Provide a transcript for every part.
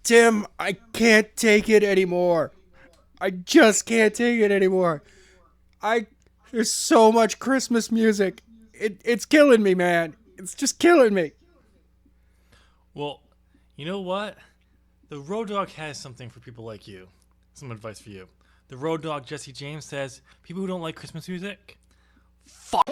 Tim, I can't take it anymore. I just can't take it anymore. I There's so much Christmas music. It's killing me, man. It's just killing me. Well, you know what? The Road Dogg has something for people like you. Some advice for you. The Road Dogg Jesse James says, people who don't like Christmas music, fuck.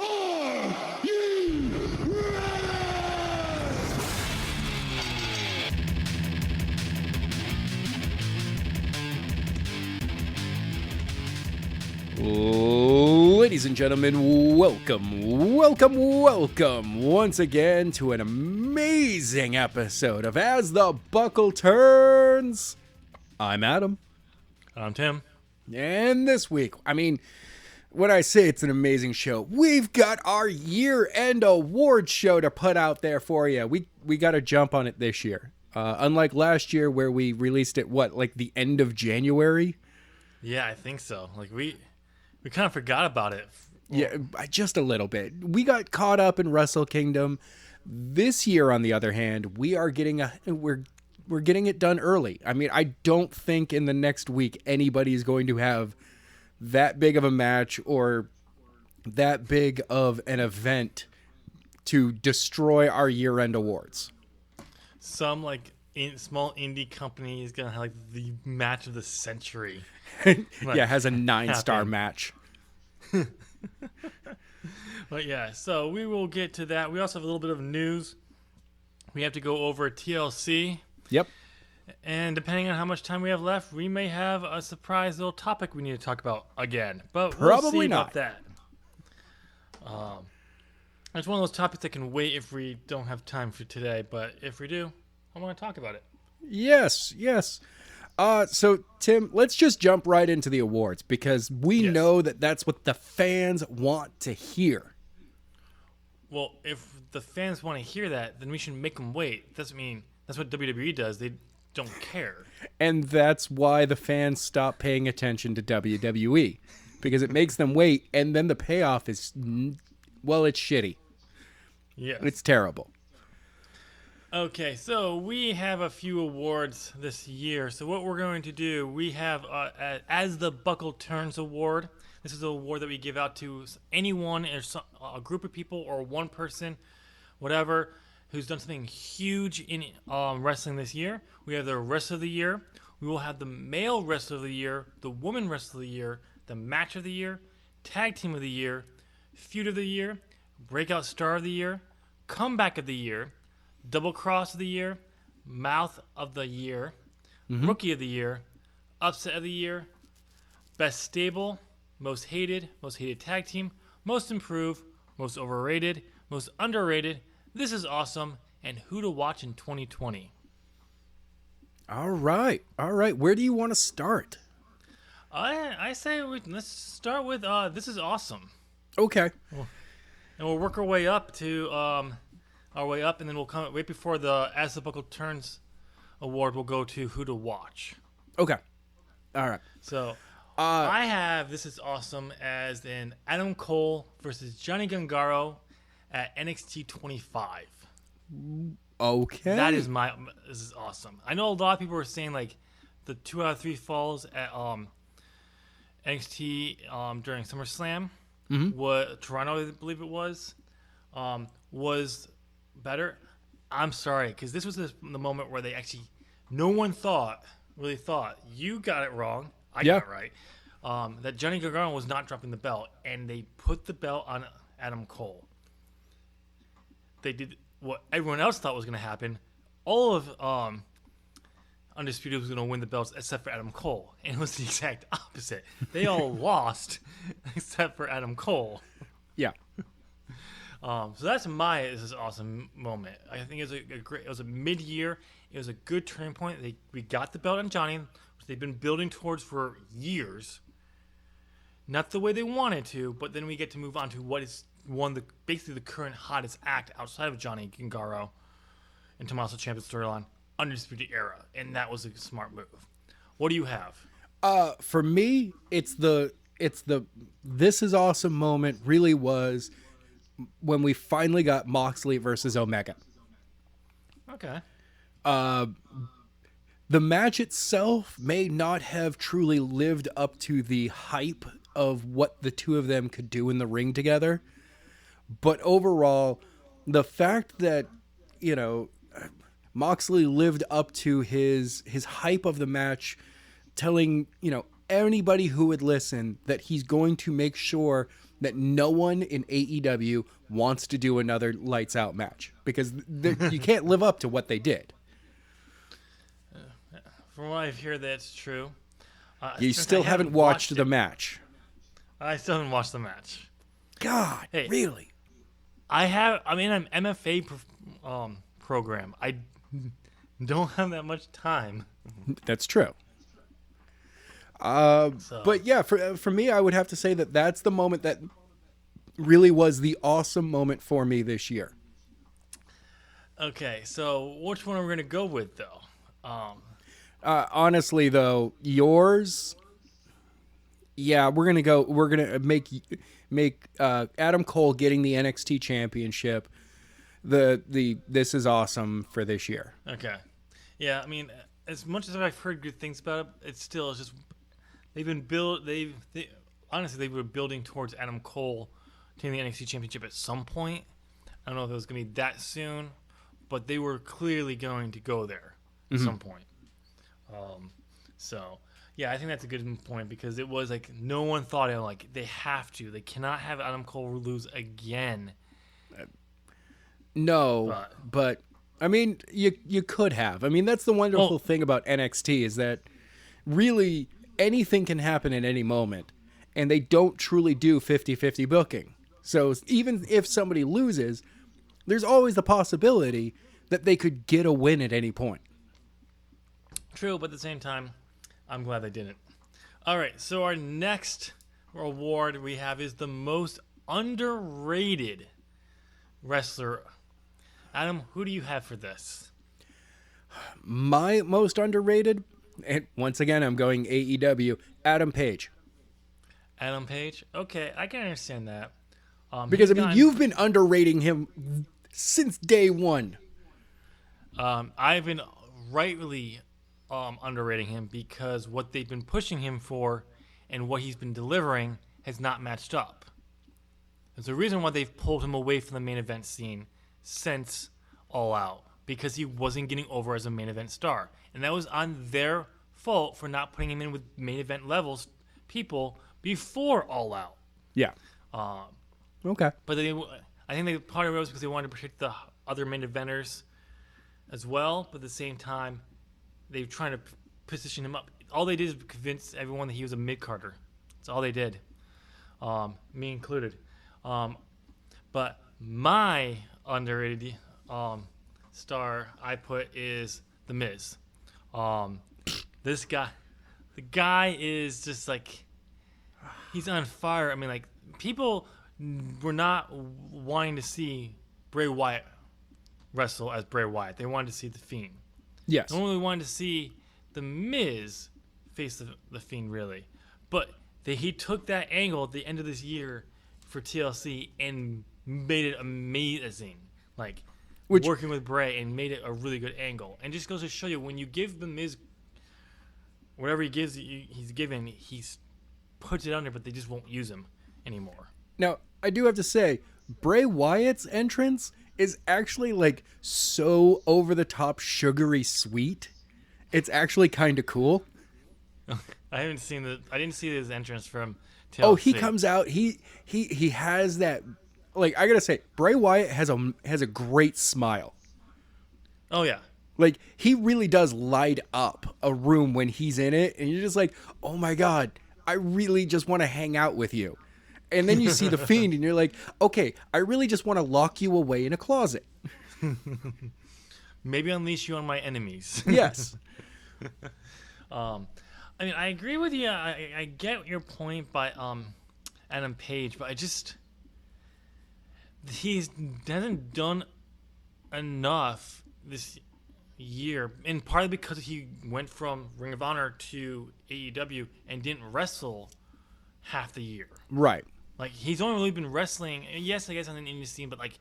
Ladies and gentlemen, welcome once again to an amazing episode of As the Buckle Turns. I'm Adam. I'm Tim. And this week, when I say it's an amazing show, we've got our year-end award show to put out there for you. We got to jump on it this year. Unlike last year where we released it, the end of January? Yeah, I think so. We kind of forgot about it. Yeah, just a little bit. We got caught up in Wrestle Kingdom. This year, on the other hand, we're getting it done early. I don't think in the next week anybody's going to have that big of a match or that big of an event to destroy our year-end awards. Some small indie company is gonna have the match of the century. Yeah, it has a 9-star match. But yeah, so we will get to that. We also have a little bit of news. We have to go over TLC. Yep. And depending on how much time we have left, we may have a surprise little topic we need to talk about again. But we'll Probably see not. about that. It's one of those topics that can wait if we don't have time for today. But if we do, I want to talk about it. Yes. So, Tim, let's just jump right into the awards because we know that that's what the fans want to hear. Well, if the fans want to hear that, then we should make them wait. That's what WWE does. They don't care. And that's why the fans stop paying attention to WWE because it makes them wait, and then the payoff is, it's shitty. Yeah. It's terrible. Okay, so we have a few awards this year. So what we're going to do, we have As the Buckle Turns Award. This is an award that we give out to anyone, or a group of people, or one person, whatever, who's done something huge in wrestling this year. We have the Wrestler of the Year. We will have the Male Wrestler of the Year, the Woman Wrestler of the Year, the Match of the Year, Tag Team of the Year, Feud of the Year, Breakout Star of the Year, Comeback of the Year, Double Cross of the Year, Mouth of the Year, Rookie of the Year, Upset of the Year, Best Stable, Most Hated Tag Team, Most Improved, Most Overrated, Most Underrated, This Is Awesome, and Who to Watch in 2020. All right. Where do you want to start? I say let's start with This Is Awesome. Okay. And we'll work our way up to and then we'll come right before the As the Buckle Turns award. We'll go to Who to Watch. Okay. All right. So I have This Is Awesome as in Adam Cole versus Johnny Gargano at NXT 25. Okay. This is awesome. I know a lot of people were saying the 2 out of 3 falls at NXT during SummerSlam. What Toronto, I believe it was better. I'm sorry, because this was the moment where they actually, no one really thought, you got it wrong, I got it right, that Johnny Gargano was not dropping the belt, and they put the belt on Adam Cole. They did what everyone else thought was going to happen. All of Undisputed was going to win the belts except for Adam Cole, and it was the exact opposite. They all lost except for Adam Cole. Yeah. So that's my This Is Awesome moment. I think it was a mid-year. It was a good turning point. We got the belt on Johnny, which they've been building towards for years. Not the way they wanted to, but then we get to move on to what is basically the current hottest act outside of Johnny Gargano and Tommaso Ciampa storyline, Undisputed Era, and that was a smart move. What do you have? For me, it's the This Is Awesome moment really was when we finally got Moxley versus Omega. Okay. The match itself may not have truly lived up to the hype of what the two of them could do in the ring together. But overall, the fact that, you know, Moxley lived up to his hype of the match, telling, anybody who would listen that he's going to make sure that no one in AEW wants to do another lights out match because you can't live up to what they did. From what I've heard, that's true. You still haven't watched the match. I still haven't watched the match. God, hey, really? I'm an MFA program. I don't have that much time. That's true. But yeah, for me, I would have to say that that's the moment that really was the awesome moment for me this year. Okay, so which one are we going to go with, though? Honestly, though, yours, yeah, we're gonna make Adam Cole getting the NXT championship. This is awesome for this year. Okay, yeah, I mean, as much as I've heard good things about it, it's just honestly they were building towards Adam Cole taking the NXT championship at some point. I don't know if it was gonna be that soon, but they were clearly going to go there at some point. So yeah, I think that's a good point because it was like no one thought it. Like they cannot have Adam Cole lose again. No, but I mean, you could have. I mean, that's the wonderful thing about NXT is that really anything can happen at any moment, and they don't truly do 50-50 booking. So even if somebody loses, there's always the possibility that they could get a win at any point. True, but at the same time, I'm glad they didn't. All right, so our next award we have is the most underrated wrestler. Adam, who do you have for this? My most underrated, and once again, I'm going AEW, Adam Page. Adam Page? Okay, I can understand that. Because, you've been underrating him since day one. I've been rightly underrating him because what they've been pushing him for and what he's been delivering has not matched up. There's a reason why they've pulled him away from the main event scene since All Out, because he wasn't getting over as a main event star. And that was on their fault for not putting him in with main event levels people before All Out. Yeah. Okay. But I think part of it was because they wanted to protect the other main eventers as well, but at the same time, they were trying to position him up. All they did is convince everyone that he was a mid-carder. That's all they did, me included. But my underrated star I put is The Miz. The guy is just like, he's on fire. I mean, like, people were not wanting to see Bray Wyatt wrestle as Bray Wyatt. They wanted to see The Fiend. Yes. No one really wanted to see The Miz face the Fiend, really. But he took that angle at the end of this year for TLC and made it amazing. Like, working with Bray and made it a really good angle. And just goes to show you, when you give The Miz whatever he's given, he puts it under, but they just won't use him anymore. Now, I do have to say, Bray Wyatt's entrance is actually like so over the top sugary sweet. It's actually kind of cool. I didn't see his entrance from TLC. Oh, he comes out. He has that. Like, I gotta say, Bray Wyatt has a great smile. Oh yeah. Like, he really does light up a room when he's in it, and you're just like, oh my god, I really just want to hang out with you. And then you see the Fiend, and you're like, okay, I really just want to lock you away in a closet. Maybe unleash you on my enemies. Yes. I mean, I agree with you. I get your point by Adam Page, but he hasn't done enough this year, and partly because he went from Ring of Honor to AEW and didn't wrestle half the year. Right. Like, he's only really been wrestling, yes, I guess on the indie scene, but like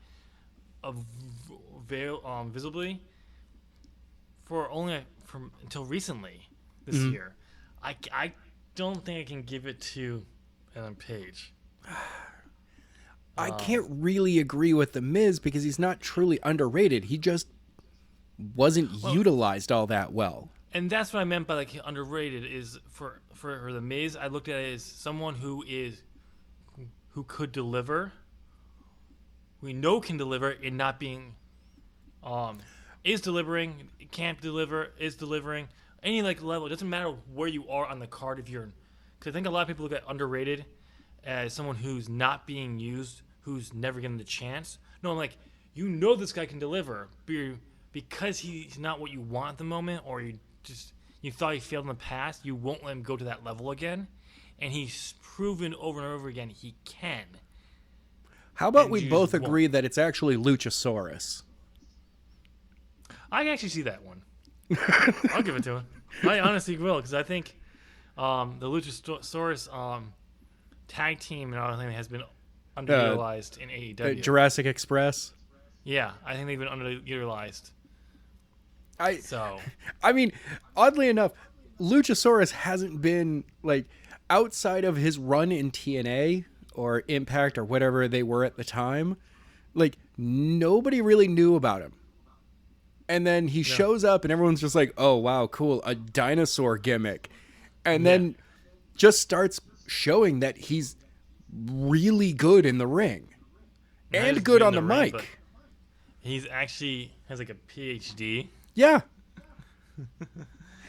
visibly for from until recently this year. I don't think I can give it to Adam Page. I can't really agree with The Miz because he's not truly underrated. He just wasn't utilized all that well. And that's what I meant by like underrated is for The Miz. I looked at it as someone who could deliver. We know can deliver and not being is delivering, can't deliver, is delivering. Any like level, it doesn't matter where you are on the card if you're, because I think a lot of people look at underrated as someone who's not being used, who's never getting the chance. No, I'm like, you know this guy can deliver, because he's not what you want at the moment, or you thought he failed in the past, you won't let him go to that level again, and he's proven over and over again he can. How about we both agree that it's actually Luchasaurus? I can actually see that one. I'll give it to him. I honestly will, because I think the Luchasaurus tag team and everything has been underutilized in AEW. Jurassic Express? Yeah, I think they've been underutilized. I mean, oddly enough, Luchasaurus hasn't been, like, outside of his run in TNA or Impact or whatever they were at the time, like, nobody really knew about him. And then he shows up and everyone's just like, oh, wow, cool, a dinosaur gimmick. And then just starts showing that he's really good in the ring. And good on the mic. He's actually has like a PhD. Yeah.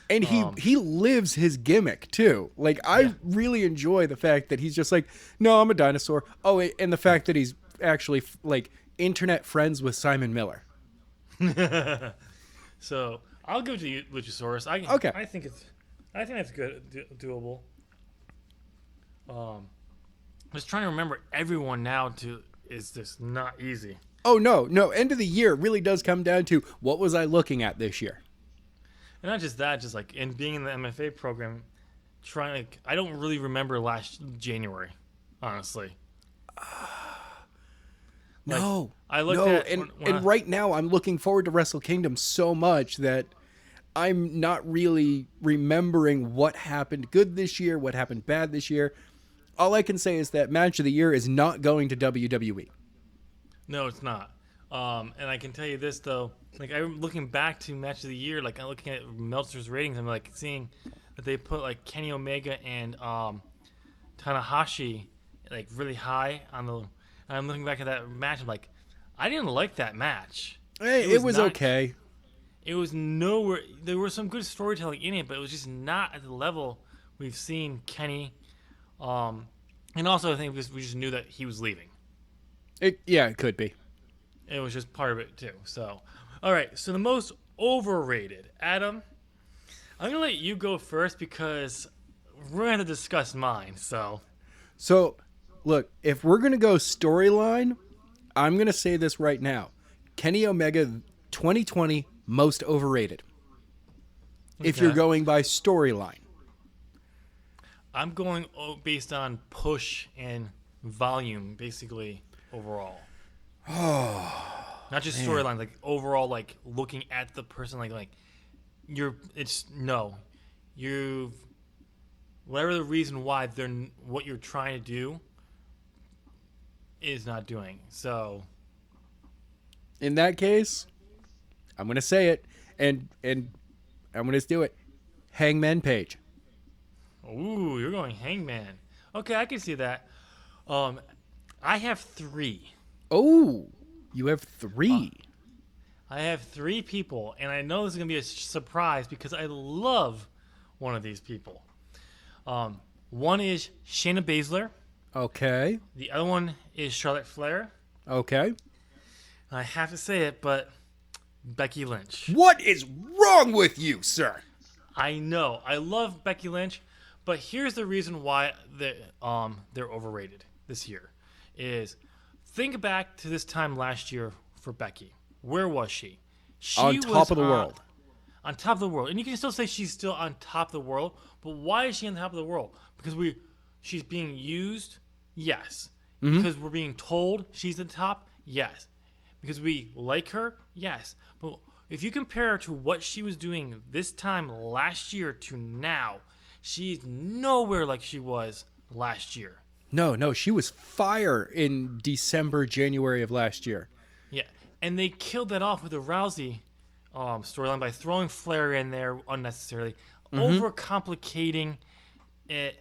And he lives his gimmick too. Like, I really enjoy the fact that he's just like, no, I'm a dinosaur. Oh, and the fact that he's actually like internet friends with Simon Miller. So I'll give it to you, Luchasaurus. Okay. I think that's good, doable. Just trying to remember everyone now is just not easy. Oh no! End of the year really does come down to what was I looking at this year. And not just that, just like in being in the MFA program, I don't really remember last January, honestly. No, I looked at and right now I'm looking forward to Wrestle Kingdom so much that I'm not really remembering what happened good this year, what happened bad this year. All I can say is that Match of the Year is not going to WWE. No, it's not. And I can tell you this though, like I'm looking back to Match of the Year, like I'm looking at Meltzer's ratings, I'm like seeing that they put like Kenny Omega and Tanahashi like really high on the. I'm looking back at that match. I'm like, I didn't like that match. Hey, it was okay. It was nowhere. There was some good storytelling in it, but it was just not at the level we've seen Kenny. And also, I think we just knew that he was leaving. It could be. It was just part of it too. So, all right. So the most overrated, Adam. I'm gonna let you go first because we're gonna discuss mine. So, look, if we're going to go storyline, I'm going to say this right now. Kenny Omega 2020 most overrated. Okay. If you're going by storyline. I'm going based on push and volume, basically, overall. Not just storyline, like overall, like looking at the person, like whatever the reason why what you're trying to do is not doing. So in that case, I'm going to say it and I'm going to do it. Hangman Page. Ooh, you're going Hangman. Okay, I can see that. I have 3. Oh, you have 3. I have 3 people, and I know this is going to be a surprise because I love one of these people. One is Shayna Baszler. Okay. The other one is Charlotte Flair. Okay. I have to say it, but Becky Lynch. What is wrong with you, sir? I know. I love Becky Lynch, but here's the reason why they're overrated this year. Is think back to this time last year for Becky. Where was she? She on top of the world. On top of the world. And you can still say she's still on top of the world, but why is she on top of the world? Because she's being used? Yes. Mm-hmm. Because we're being told she's the top? Yes. Because we like her? Yes. But if you compare her to what she was doing this time last year to now, she's nowhere like she was last year. No, she was fire in December, January of last year. Yeah, and they killed that off with the Rousey storyline by throwing Flair in there unnecessarily, overcomplicating it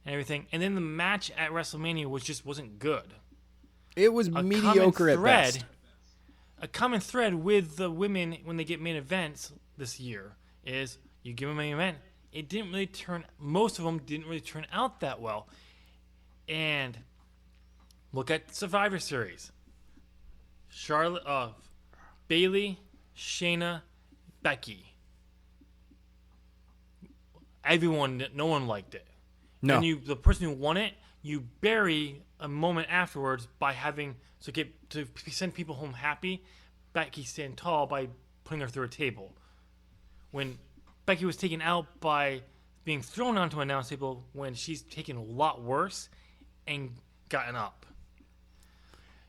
and everything. And then the match at WrestleMania wasn't good. It was mediocre at best. A common thread with the women when they get main events this year is you give them a main event. It didn't really most of them didn't really turn out that well. And look at Survivor Series. Charlotte, Bayley, Shayna, Becky. No one liked it. No. And the person who won it, you bury a moment afterwards by having to send people home happy. Becky stand tall by putting her through a table. When Becky was taken out by being thrown onto an announce table, when she's taken a lot worse and gotten up.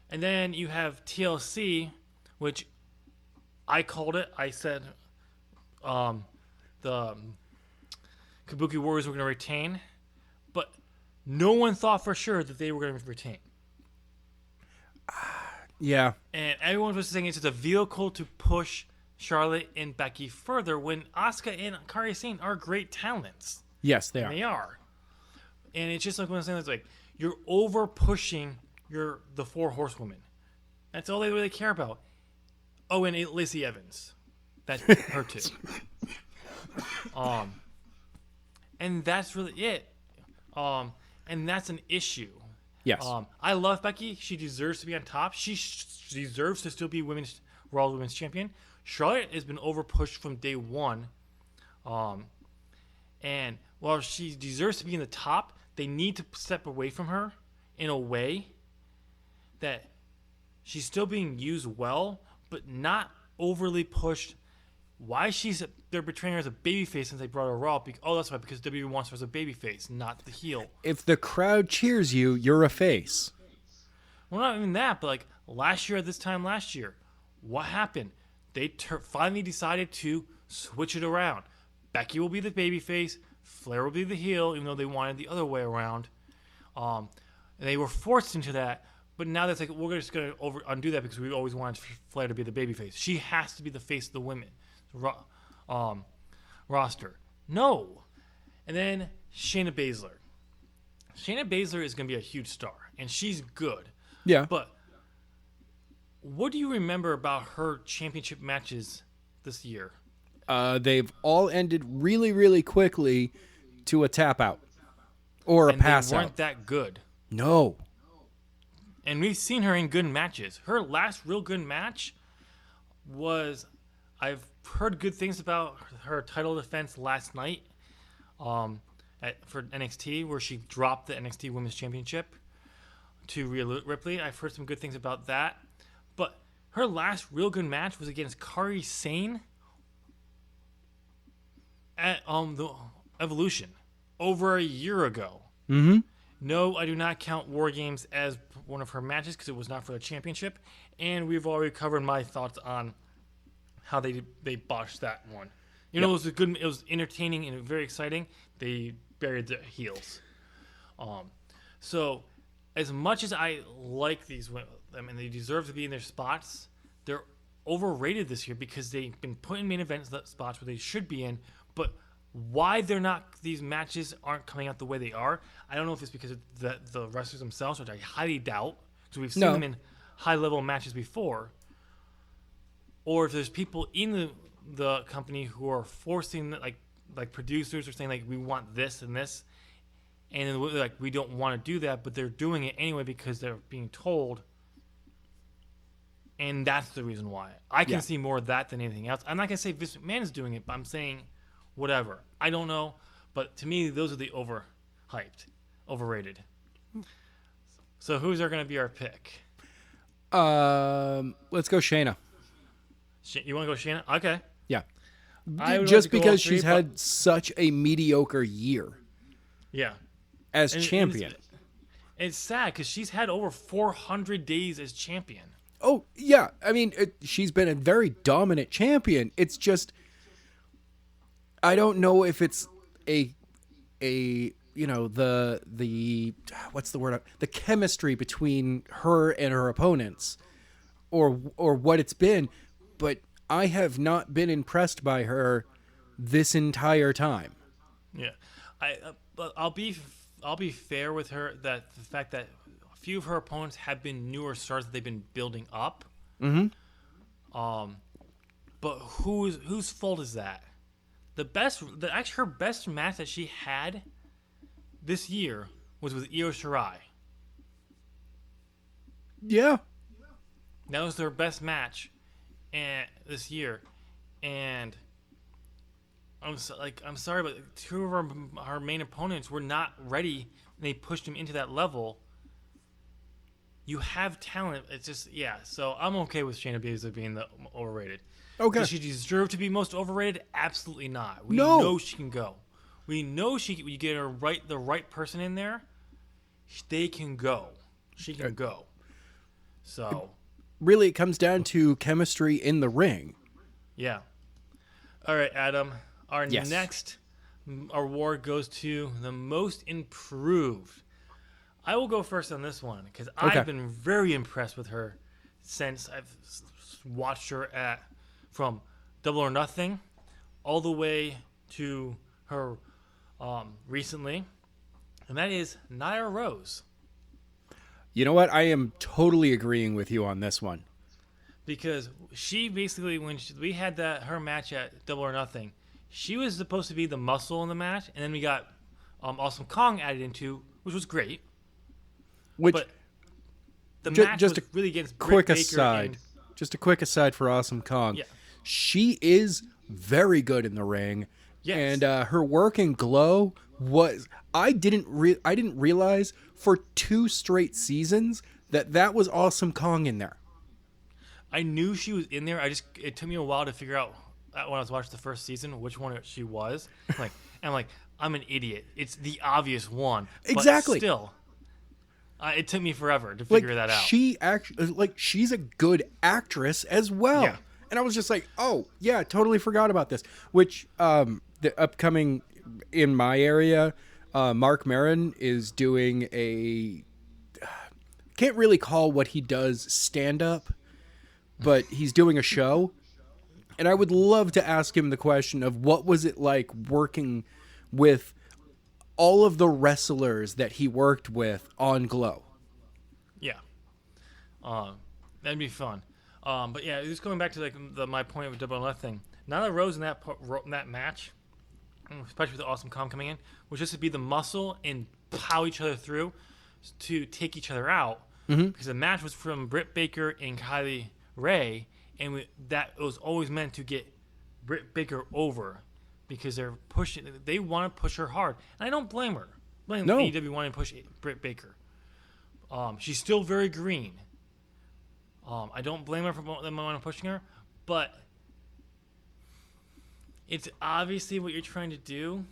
And then you have TLC, which I called it. I said the Kabuki Warriors were going to retain, but no one thought for sure that they were going to retain. Yeah. And everyone was saying it's just a vehicle to push Charlotte and Becky further when Asuka and Kairi Sane are great talents. Yes, they are. They are. And it's just like when I'm saying, it's like you're over pushing the four horsewomen. That's all they really care about. Oh, and Lacey Evans. That's her too. And that's really it. And that's an issue. Yes. I love Becky. She deserves to be on top. She deserves to still be Raw Women's Champion. Charlotte has been over pushed from day one. And while she deserves to be in the top, they need to step away from her in a way that she's still being used well, but not overly pushed. Why they're portraying her as a babyface since they brought her Raw? That's why, because WWE wants her as a babyface, not the heel. If the crowd cheers you, you're a face. Well, not even that, but like last year at this time last year, what happened? They finally decided to switch it around. Becky will be the babyface, Flair will be the heel, even though they wanted the other way around. And they were forced into that, but now that's like we're just going to undo that because we always wanted Flair to be the babyface. She has to be the face of the women roster. No. And then Shayna Baszler. Shayna Baszler is going to be a huge star, and she's good. Yeah. But what do you remember about her championship matches this year? They've all ended really, really quickly to a tap out or a pass out. They weren't that good. No. And we've seen her in good matches. Her last real good match was, I've heard good things about her title defense last night for NXT, where she dropped the NXT Women's Championship to Rhea Ripley. I've heard some good things about that. But her last real good match was against Kairi Sane at the Evolution over a year ago. Mm-hmm. No, I do not count War Games as one of her matches because it was not for the championship. And we've already covered my thoughts on how they botched that one. It was it was entertaining and very exciting. They buried their heels. So as much as I like these women, I mean, they deserve to be in their spots, they're overrated this year because they've been put in main event spots where they should be in, but why these matches aren't coming out the way they are, I don't know if it's because of the wrestlers themselves, which I highly doubt, because we've seen them in high-level matches before, or if there's people in the company who are forcing, like producers are saying, like, we want this and this, and then, like, we don't want to do that, but they're doing it anyway because they're being told, and that's the reason why. I can see more of that than anything else. I'm not going to say Vince McMahon is doing it, but I'm saying whatever. I don't know, but to me, those are the overrated. So who's going to be our pick? Let's go Shayna. You want to go Shayna? Okay. Yeah. Just because she's had such a mediocre year. Yeah. As champion. It's sad because she's had over 400 days as champion. Oh, yeah. I mean, she's been a very dominant champion. It's just I don't know if it's a the what's the word, the chemistry between her and her opponents, or what it's been, but I have not been impressed by her this entire time. Yeah, but I'll be fair with her that the fact that a few of her opponents have been newer stars that they've been building up. Mm-hmm. But whose fault is that? Actually her best match that she had this year was with Io Shirai. Yeah. That was their best match, and this year, and I'm sorry, but two of our main opponents were not ready. And they pushed him into that level. You have talent. It's just So I'm okay with Shayna Baszler being the overrated. Okay. Does she deserve to be most overrated? Absolutely not. We No. know she can go. We know she. You get her the right person in there, they can go. She can go. So Really, it comes down to chemistry in the ring. yeah. All right, Adam. Our Yes. next award goes to the most improved. I will go first on this one because Okay. I've been very impressed with her since I've watched her from Double or Nothing all the way to her recently, and that is Nia Rose. You know what? I am totally agreeing with you on this one. Because she basically, we had her match at Double or Nothing, she was supposed to be the muscle in the match, and then we got Awesome Kong added into, which was great. Which, But the match just was a really against quick Britt Baker aside, just a quick aside for Awesome Kong. Yeah. She is very good in the ring, Yes. and her work in Glow was I didn't realize for 2 straight seasons that was Awesome Kong in there. I knew she was in there. It took me a while to figure out when I was watching the first season which one she was. I'm an idiot. It's the obvious one. Exactly. But still, it took me forever to figure that out. She actually she's a good actress as well. Yeah. And I was just like, oh yeah, totally forgot about this. Which the upcoming in my area, Mark Maron is doing a can't really call what he does stand up, but he's doing a show. And I would love to ask him the question of what was it like working with all of the wrestlers that he worked with on Glow. Yeah. That'd be fun. But yeah, just going back to my point with Double or Nothing. Nyla Rose in that match, especially with the Awesome Kong coming in, was just to be the muscle and pow each other through to take each other out. Mm-hmm. Because the match was from Britt Baker and Kylie Ray, and that was always meant to get Britt Baker over because they want to push her hard. And I don't blame her. Blame AEW wanting to push Britt Baker. She's still very green. I don't blame her for them pushing her, but it's obviously what you're trying to do.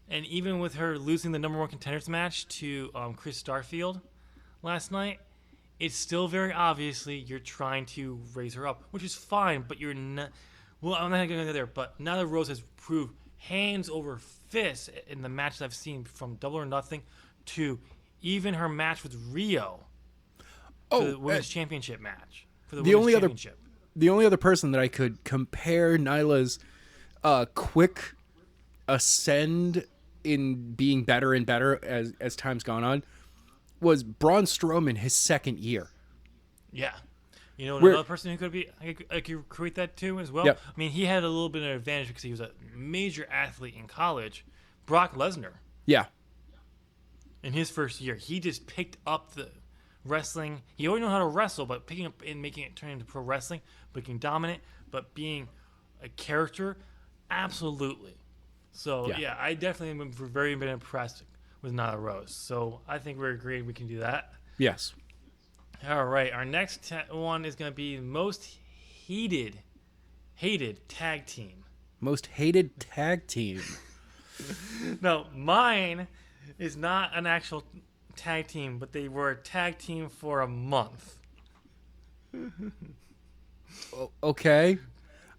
And even with her losing the number 1 contenders match to Chris Starfield last night, it's still very obviously you're trying to raise her up, which is fine, but you're not. Well, I'm not going to go there, but now that Rose has proved hands over fists in the matches I've seen from Double or Nothing to even her match with Rio. For the women's championship match. For the women's championship. The only other person that I could compare Nyla's quick ascend in being better and better as time's gone on was Braun Strowman his second year. Yeah. You know, another person who I could equate that to as well? Yep. I mean, he had a little bit of an advantage because he was a major athlete in college. Brock Lesnar. Yeah. In his first year, he just picked up the wrestling. He already knew how to wrestle, but picking up and making it turn into pro wrestling, being dominant, but being a character, absolutely. So yeah, I definitely am very been impressed with Nyla Rose. So I think we're agreed we can do that. Yes. All right, our next one is going to be most hated tag team. Most hated tag team. No, mine is not an actual tag team, but they were a tag team for a month. Okay.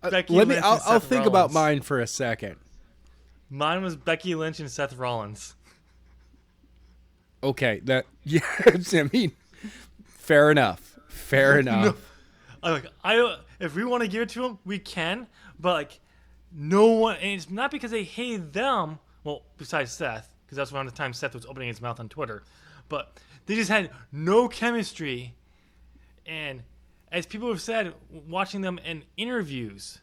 Becky Let me. Lynch and I'll Seth think about Rollins. mine for a second. Mine was Becky Lynch and Seth Rollins. Okay. That. Yeah. I mean, fair enough. Fair No, enough. if we want to give it to him, we can. But like, no one, and it's not because they hate them. Well, besides Seth, because that's around the time Seth was opening his mouth on Twitter. But they just had no chemistry, and as people have said, watching them in interviews,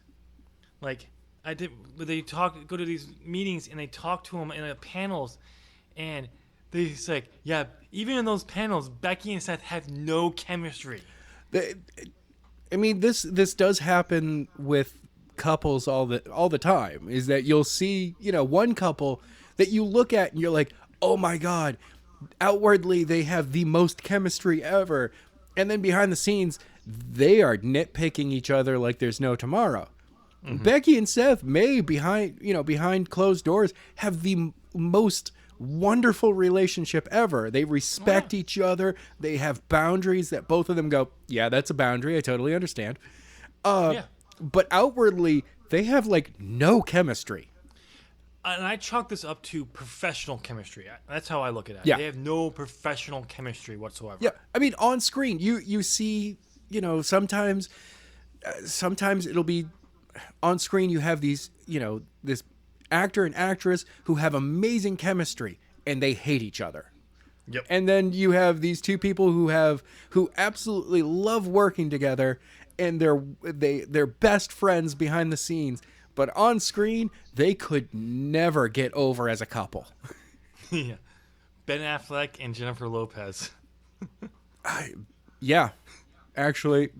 like I did, they go to these meetings and they talk to them in the panels, and they just like, yeah, even in those panels, Becky and Seth have no chemistry. The- I mean, this does happen with couples all the time. Is that you'll see, one couple that you look at and you're like, oh my god, outwardly they have the most chemistry ever, and then behind the scenes they are nitpicking each other like there's no tomorrow. Becky and Seth may behind closed doors have the most wonderful relationship ever. They respect each other. They have boundaries that both of them go, yeah, that's a boundary. I totally understand. Yeah. But outwardly, they have like no chemistry. And I chalk this up to professional chemistry. That's how I look at it. Yeah. They have no professional chemistry whatsoever. Yeah, I mean, on screen, you see, sometimes it'll be on screen. You have these, this actor and actress who have amazing chemistry, and they hate each other. Yep. And then you have these two people who absolutely love working together, and they're best friends behind the scenes, but on screen they could never get over as a couple. Yeah. Ben Affleck and Jennifer Lopez. Yeah, actually,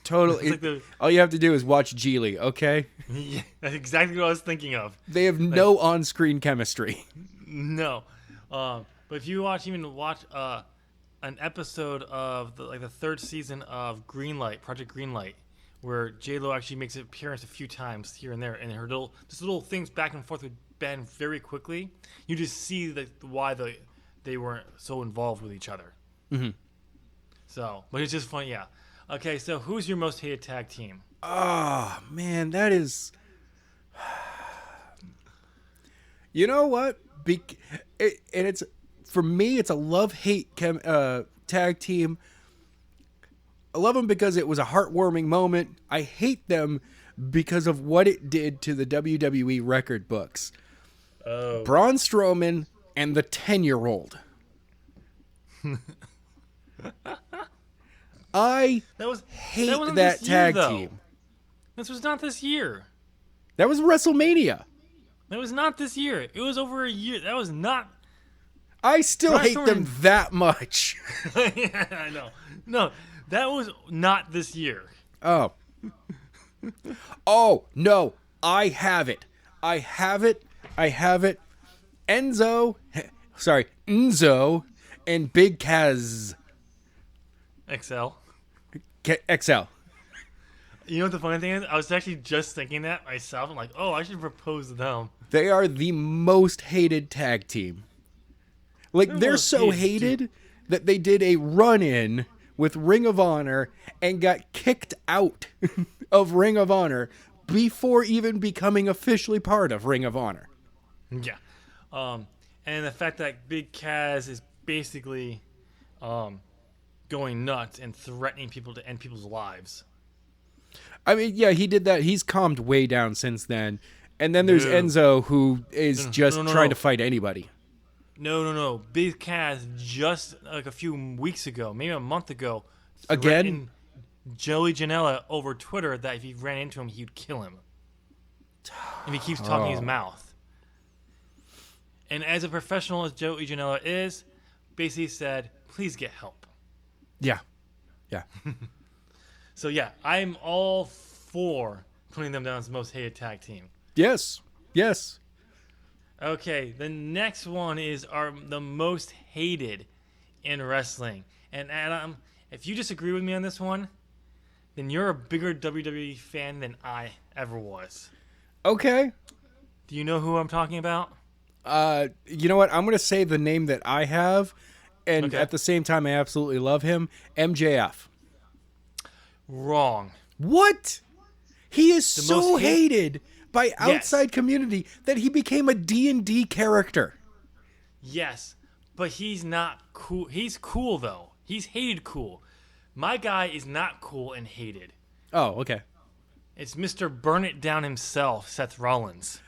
totally. It's like all you have to do is watch Geely, okay? Yeah, that's exactly what I was thinking of. They have no on-screen chemistry. No. But if you watch an episode of the third season of Project Greenlight, where J-Lo actually makes an appearance a few times here and there, and her little things back and forth with Ben very quickly, you just see why they weren't so involved with each other. Mm-hmm. So, but it's just funny, yeah. Okay, so who's your most hated tag team? Oh, man, that is... You know what? For me, it's a love-hate tag team. I love them because it was a heartwarming moment. I hate them because of what it did to the WWE record books. Oh. Braun Strowman and the 10-year-old. I hate that tag team. This was not this year. That was WrestleMania. That was not this year. It was over a year. That was not. I still hate them that much. Yeah, I know. No, that was not this year. Oh. Oh, no. I have it. Enzo and Big Kaz. XL. XL. You know what the funny thing is? I was actually just thinking that myself. I'm like, oh, I should propose to them. They are the most hated tag team. Like, they're so hated that they did a run-in with Ring of Honor and got kicked out of Ring of Honor before even becoming officially part of Ring of Honor. Yeah. And the fact that Big Kaz is basically going nuts and threatening people to end people's lives. I mean, yeah, he did that. He's calmed way down since then. And then there's Enzo, who is just trying to fight anybody. No. Big Kaz just like a few weeks ago, maybe a month ago, again, Joey Janela over Twitter that if he ran into him, he'd kill him. If he keeps talking his mouth. And as a professional as Joey Janela is, basically said, please get help. Yeah. So yeah, I'm all for putting them down as the most hated tag team. Yes. Okay, the next one is the most hated in wrestling. And Adam, if you disagree with me on this one, then you're a bigger WWE fan than I ever was. Okay. Do you know who I'm talking about? You know what? I'm going to say the name that I have, and at the same time, I absolutely love him. MJF. Wrong. What? He is The so most hated by Yes. outside community that he became a D&D character. Yes, but he's not cool. He's cool though. He's hated cool. My guy is not cool and hated. Oh, okay. It's Mr. Burn It Down himself, Seth Rollins.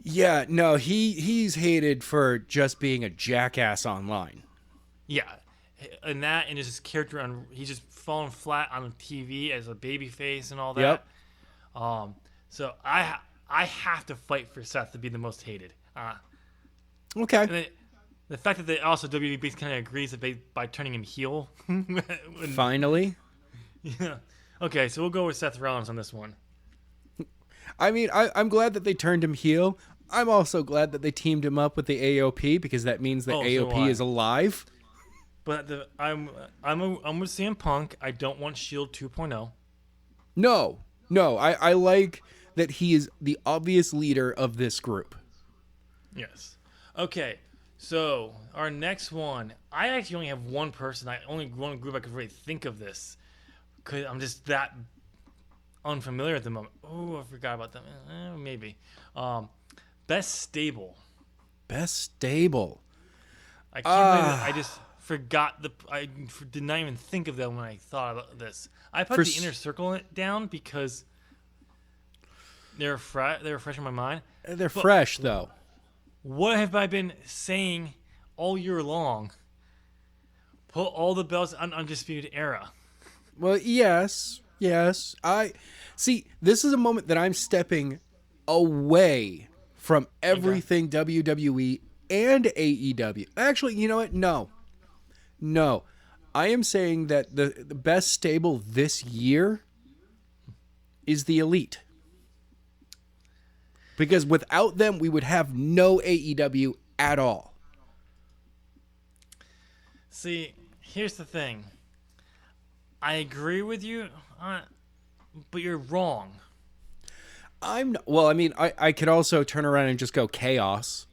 Yeah, no, he's hated for just being a jackass online. Yeah, and that and his character on he's just falling flat on TV as a baby face and all that. Yep. So I have to fight for Seth to be the most hated. Okay. And then the fact that they also WWE kind of agrees that by turning him heel. Finally. Yeah. Okay, so we'll go with Seth Rollins on this one. I mean, I'm glad that they turned him heel. I'm also glad that they teamed him up with the AOP because that means that Oh, so AOP am I. is alive. But I'm with CM Punk. I don't want Shield 2.0. No, I like that he is the obvious leader of this group. Yes. Okay. So our next one, I actually only have one person. Only one group I could really think of this, because I'm just that unfamiliar at the moment. Oh, I forgot about them. Maybe. Best stable. Best stable. I can't believe that I just forgot I did not even think of them when I thought of this. I put the Inner Circle down because they're fresh in my mind. They're fresh though. What have I been saying all year long? Put all the belts on Undisputed Era. Well, yes. I see. This is a moment that I'm stepping away from everything WWE and AEW. Actually, you know what? No. I am saying that the best stable this year is the Elite. Because without them, we would have no AEW at all. See, here's the thing. I agree with you, but you're wrong. Well, I mean, I could also turn around and just go chaos.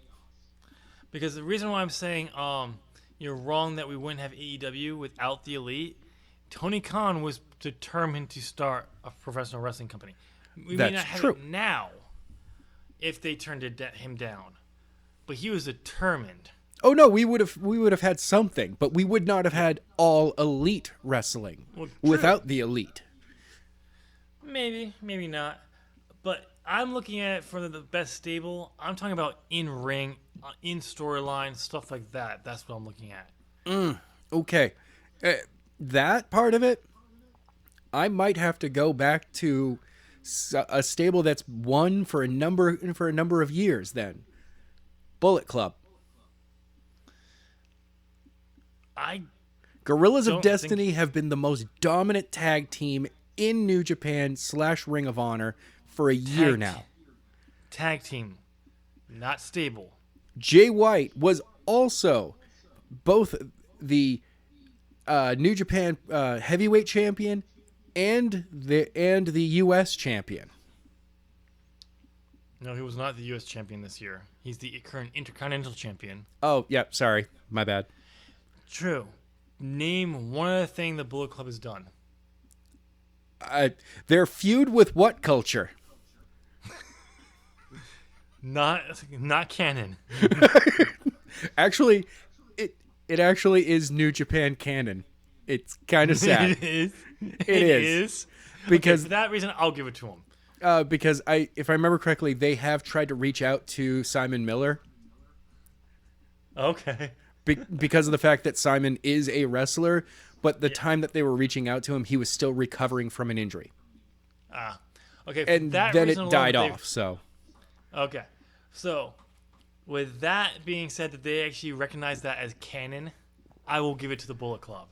Because the reason why I'm saying you're wrong that we wouldn't have AEW without the Elite, Tony Khan was determined to start a professional wrestling company. We may That's not have true. it now if they turned him down, but he was determined. Oh no, we would have had something, but we would not have had all Elite wrestling without the Elite. Maybe not. But I'm looking at it for the best stable. I'm talking about in ring, in storyline, stuff like that. That's what I'm looking at. Okay, that part of it, I might have to go back to a stable that's won for a number of years. Then, Bullet Club. Guerrillas of Destiny have been the most dominant tag team in New Japan / Ring of Honor for a year now. Tag team, not stable. Jay White was also both the New Japan heavyweight champion and the U.S. champion. No, he was not the U.S. champion this year. He's the current Intercontinental champion. Oh, yeah, sorry. My bad. True. Name one other thing the Bullet Club has done. Their feud with what culture? Not canon. Actually, it actually is New Japan canon. It's kind of sad. It is. It is. Because for that reason, I'll give it to him. because if I remember correctly, they have tried to reach out to Simon Miller. Okay. Because of the fact that Simon is a wrestler, but the time that they were reaching out to him, he was still recovering from an injury. Okay. And then it died off, so. Okay. So, with that being said, that they actually recognize that as canon, I will give it to the Bullet Club.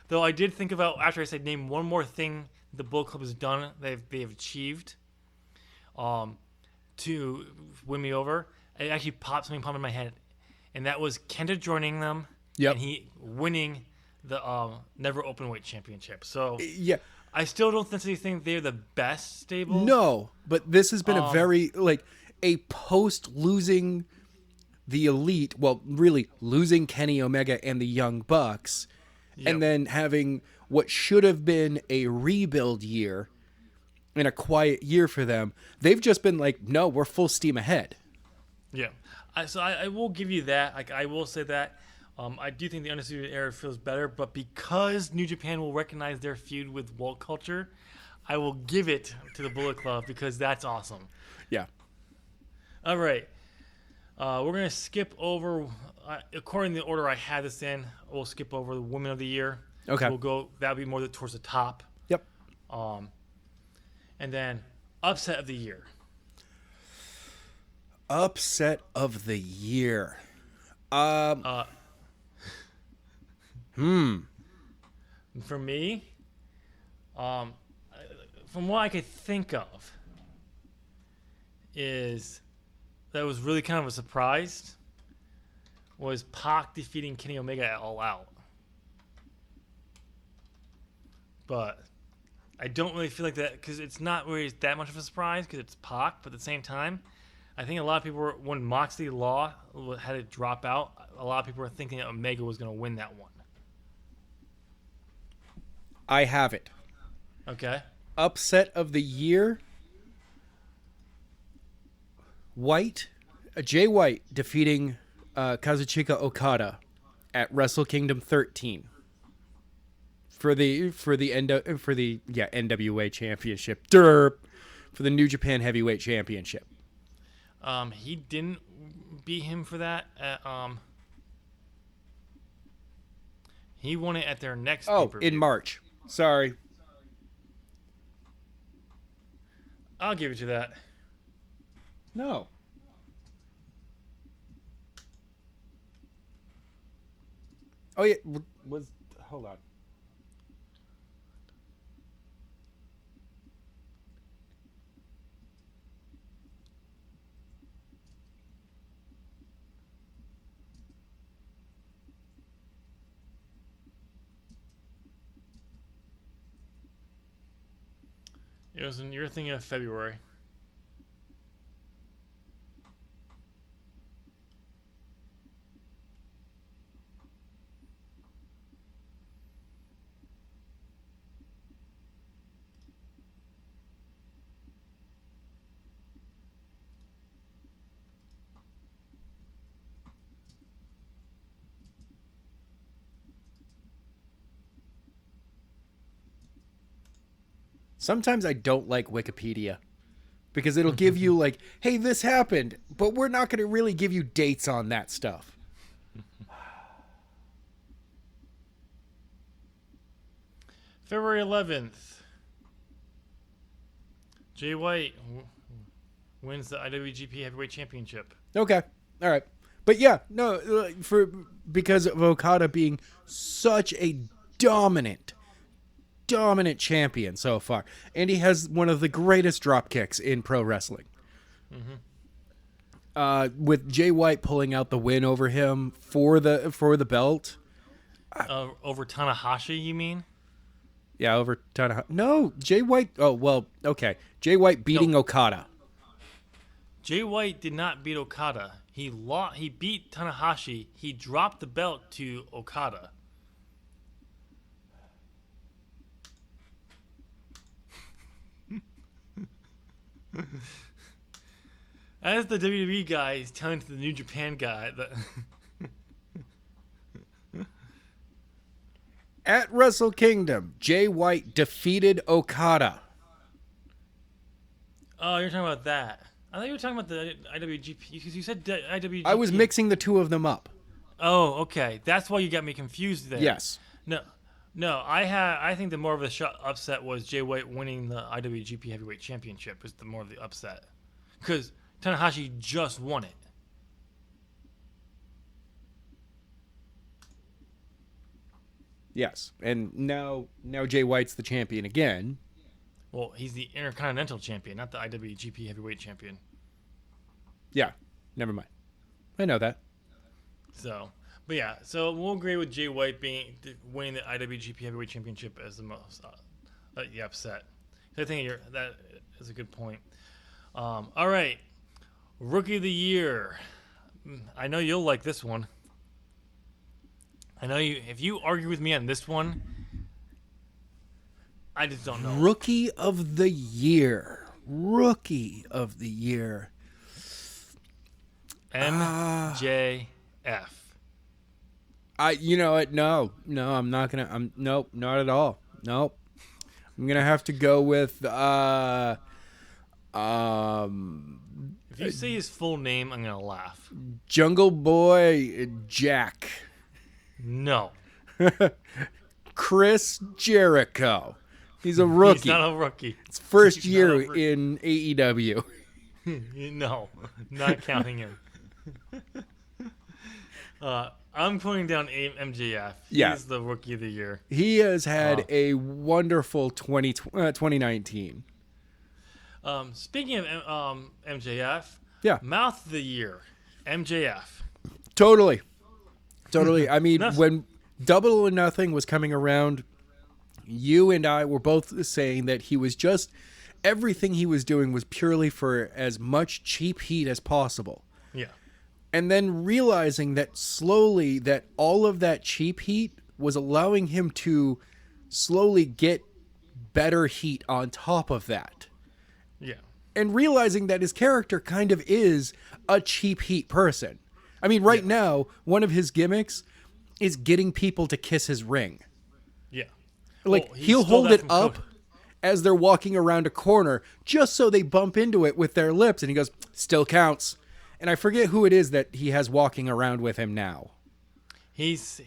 Though I did think about, after I said name one more thing the Bullet Club has done, they've achieved to win me over, it actually something popped in my head. And that was Kenta joining them and he winning the Never Openweight Championship. So yeah, I still don't necessarily think they're the best stable. No, but this has been a very, a post-losing the Elite, well, really losing Kenny Omega and the Young Bucks, and then having what should have been a rebuild year and a quiet year for them, they've just been like, no, we're full steam ahead. Yeah. I will give you that. Like, I will say that. I do think the Undisputed Era feels better, but because New Japan will recognize their feud with woke culture, I will give it to the Bullet Club because that's awesome. Yeah. All right. We're going to skip over, according to the order I had this in, we'll skip over the Women of the Year. Okay. We'll go, that'll be more towards the top. Yep. And then Upset of the Year. Upset of the year. For me, from what I could think of, is that was really kind of a surprise. Was Pac defeating Kenny Omega at All Out? But I don't really feel like that because it's not really that much of a surprise because it's Pac. But at the same time, I think a lot of people were, when Moxley Law had to drop out, a lot of people were thinking that Omega was going to win that one. I have it. Okay. Upset of the year. Jay White defeating Kazuchika Okada at Wrestle Kingdom 13 for the NWA Championship. For the New Japan Heavyweight Championship. He didn't beat him for that. He won it at their next pay-per-view. In March. Sorry. I'll give it to that. No. Oh yeah, hold on. It was you're thinking of February. Sometimes I don't like Wikipedia because it'll give you like, hey, this happened, but we're not going to really give you dates on that stuff. February 11th. Jay White wins the IWGP Heavyweight Championship. Okay. All right. But yeah, no, because of Okada being such a dominant champion so far, and he has one of the greatest drop kicks in pro wrestling. Mm-hmm. With Jay White pulling out the win over him for the belt. Over Tanahashi, you mean? Yeah, over Tanahashi. No, Jay White. Oh well, okay. Jay White beating Okada. Jay White did not beat Okada. He beat Tanahashi. He dropped the belt to Okada. As the WWE guy is telling to the New Japan guy that at Wrestle Kingdom, Jay White defeated Okada. Oh, you're talking about that. I thought you were talking about the IWGP because you said IWGP. I was mixing the two of them up. Oh, okay. That's why you got me confused there. Yes. No. I think the more of the upset was Jay White winning the IWGP Heavyweight Championship was the more of the upset because Tanahashi just won it. Yes, and now Jay White's the champion again. Well, he's the Intercontinental Champion, not the IWGP Heavyweight Champion. Yeah, never mind. I know that. So, but yeah, so we'll agree with Jay White winning the IWGP Heavyweight Championship as the most upset. I think that is a good point. All right, Rookie of the Year. I know you'll like this one. I know you. If you argue with me on this one, I just don't know. Rookie of the year. Rookie of the year. MJF. You know what? No, I'm not gonna. Nope, not at all. Nope. I'm gonna have to go with If you say his full name, I'm gonna laugh. Jungle Boy Jack. No. Chris Jericho. He's a rookie. He's not a rookie. It's first He's year not a in AEW. No, not counting him. I'm putting down MJF. Yeah. He's the rookie of the year. He has had a wonderful 2019. Speaking of MJF, Yeah. mouth of the year, MJF. Totally. I mean, Nothing. when Double or Nothing was coming around, you and I were both saying that he was just, everything he was doing was purely for as much cheap heat as possible. Yeah. And then realizing that slowly that all of that cheap heat was allowing him to slowly get better heat on top of that. Yeah. And realizing that his character kind of is a cheap heat person. I mean, right now, one of his gimmicks is getting people to kiss his ring. Yeah. Like, Well, he he'll stole hold that it from up Cody. as they're walking around a corner just so they bump into it with their lips. And he goes, still counts. And I forget who it is that he has walking around with him now. He stole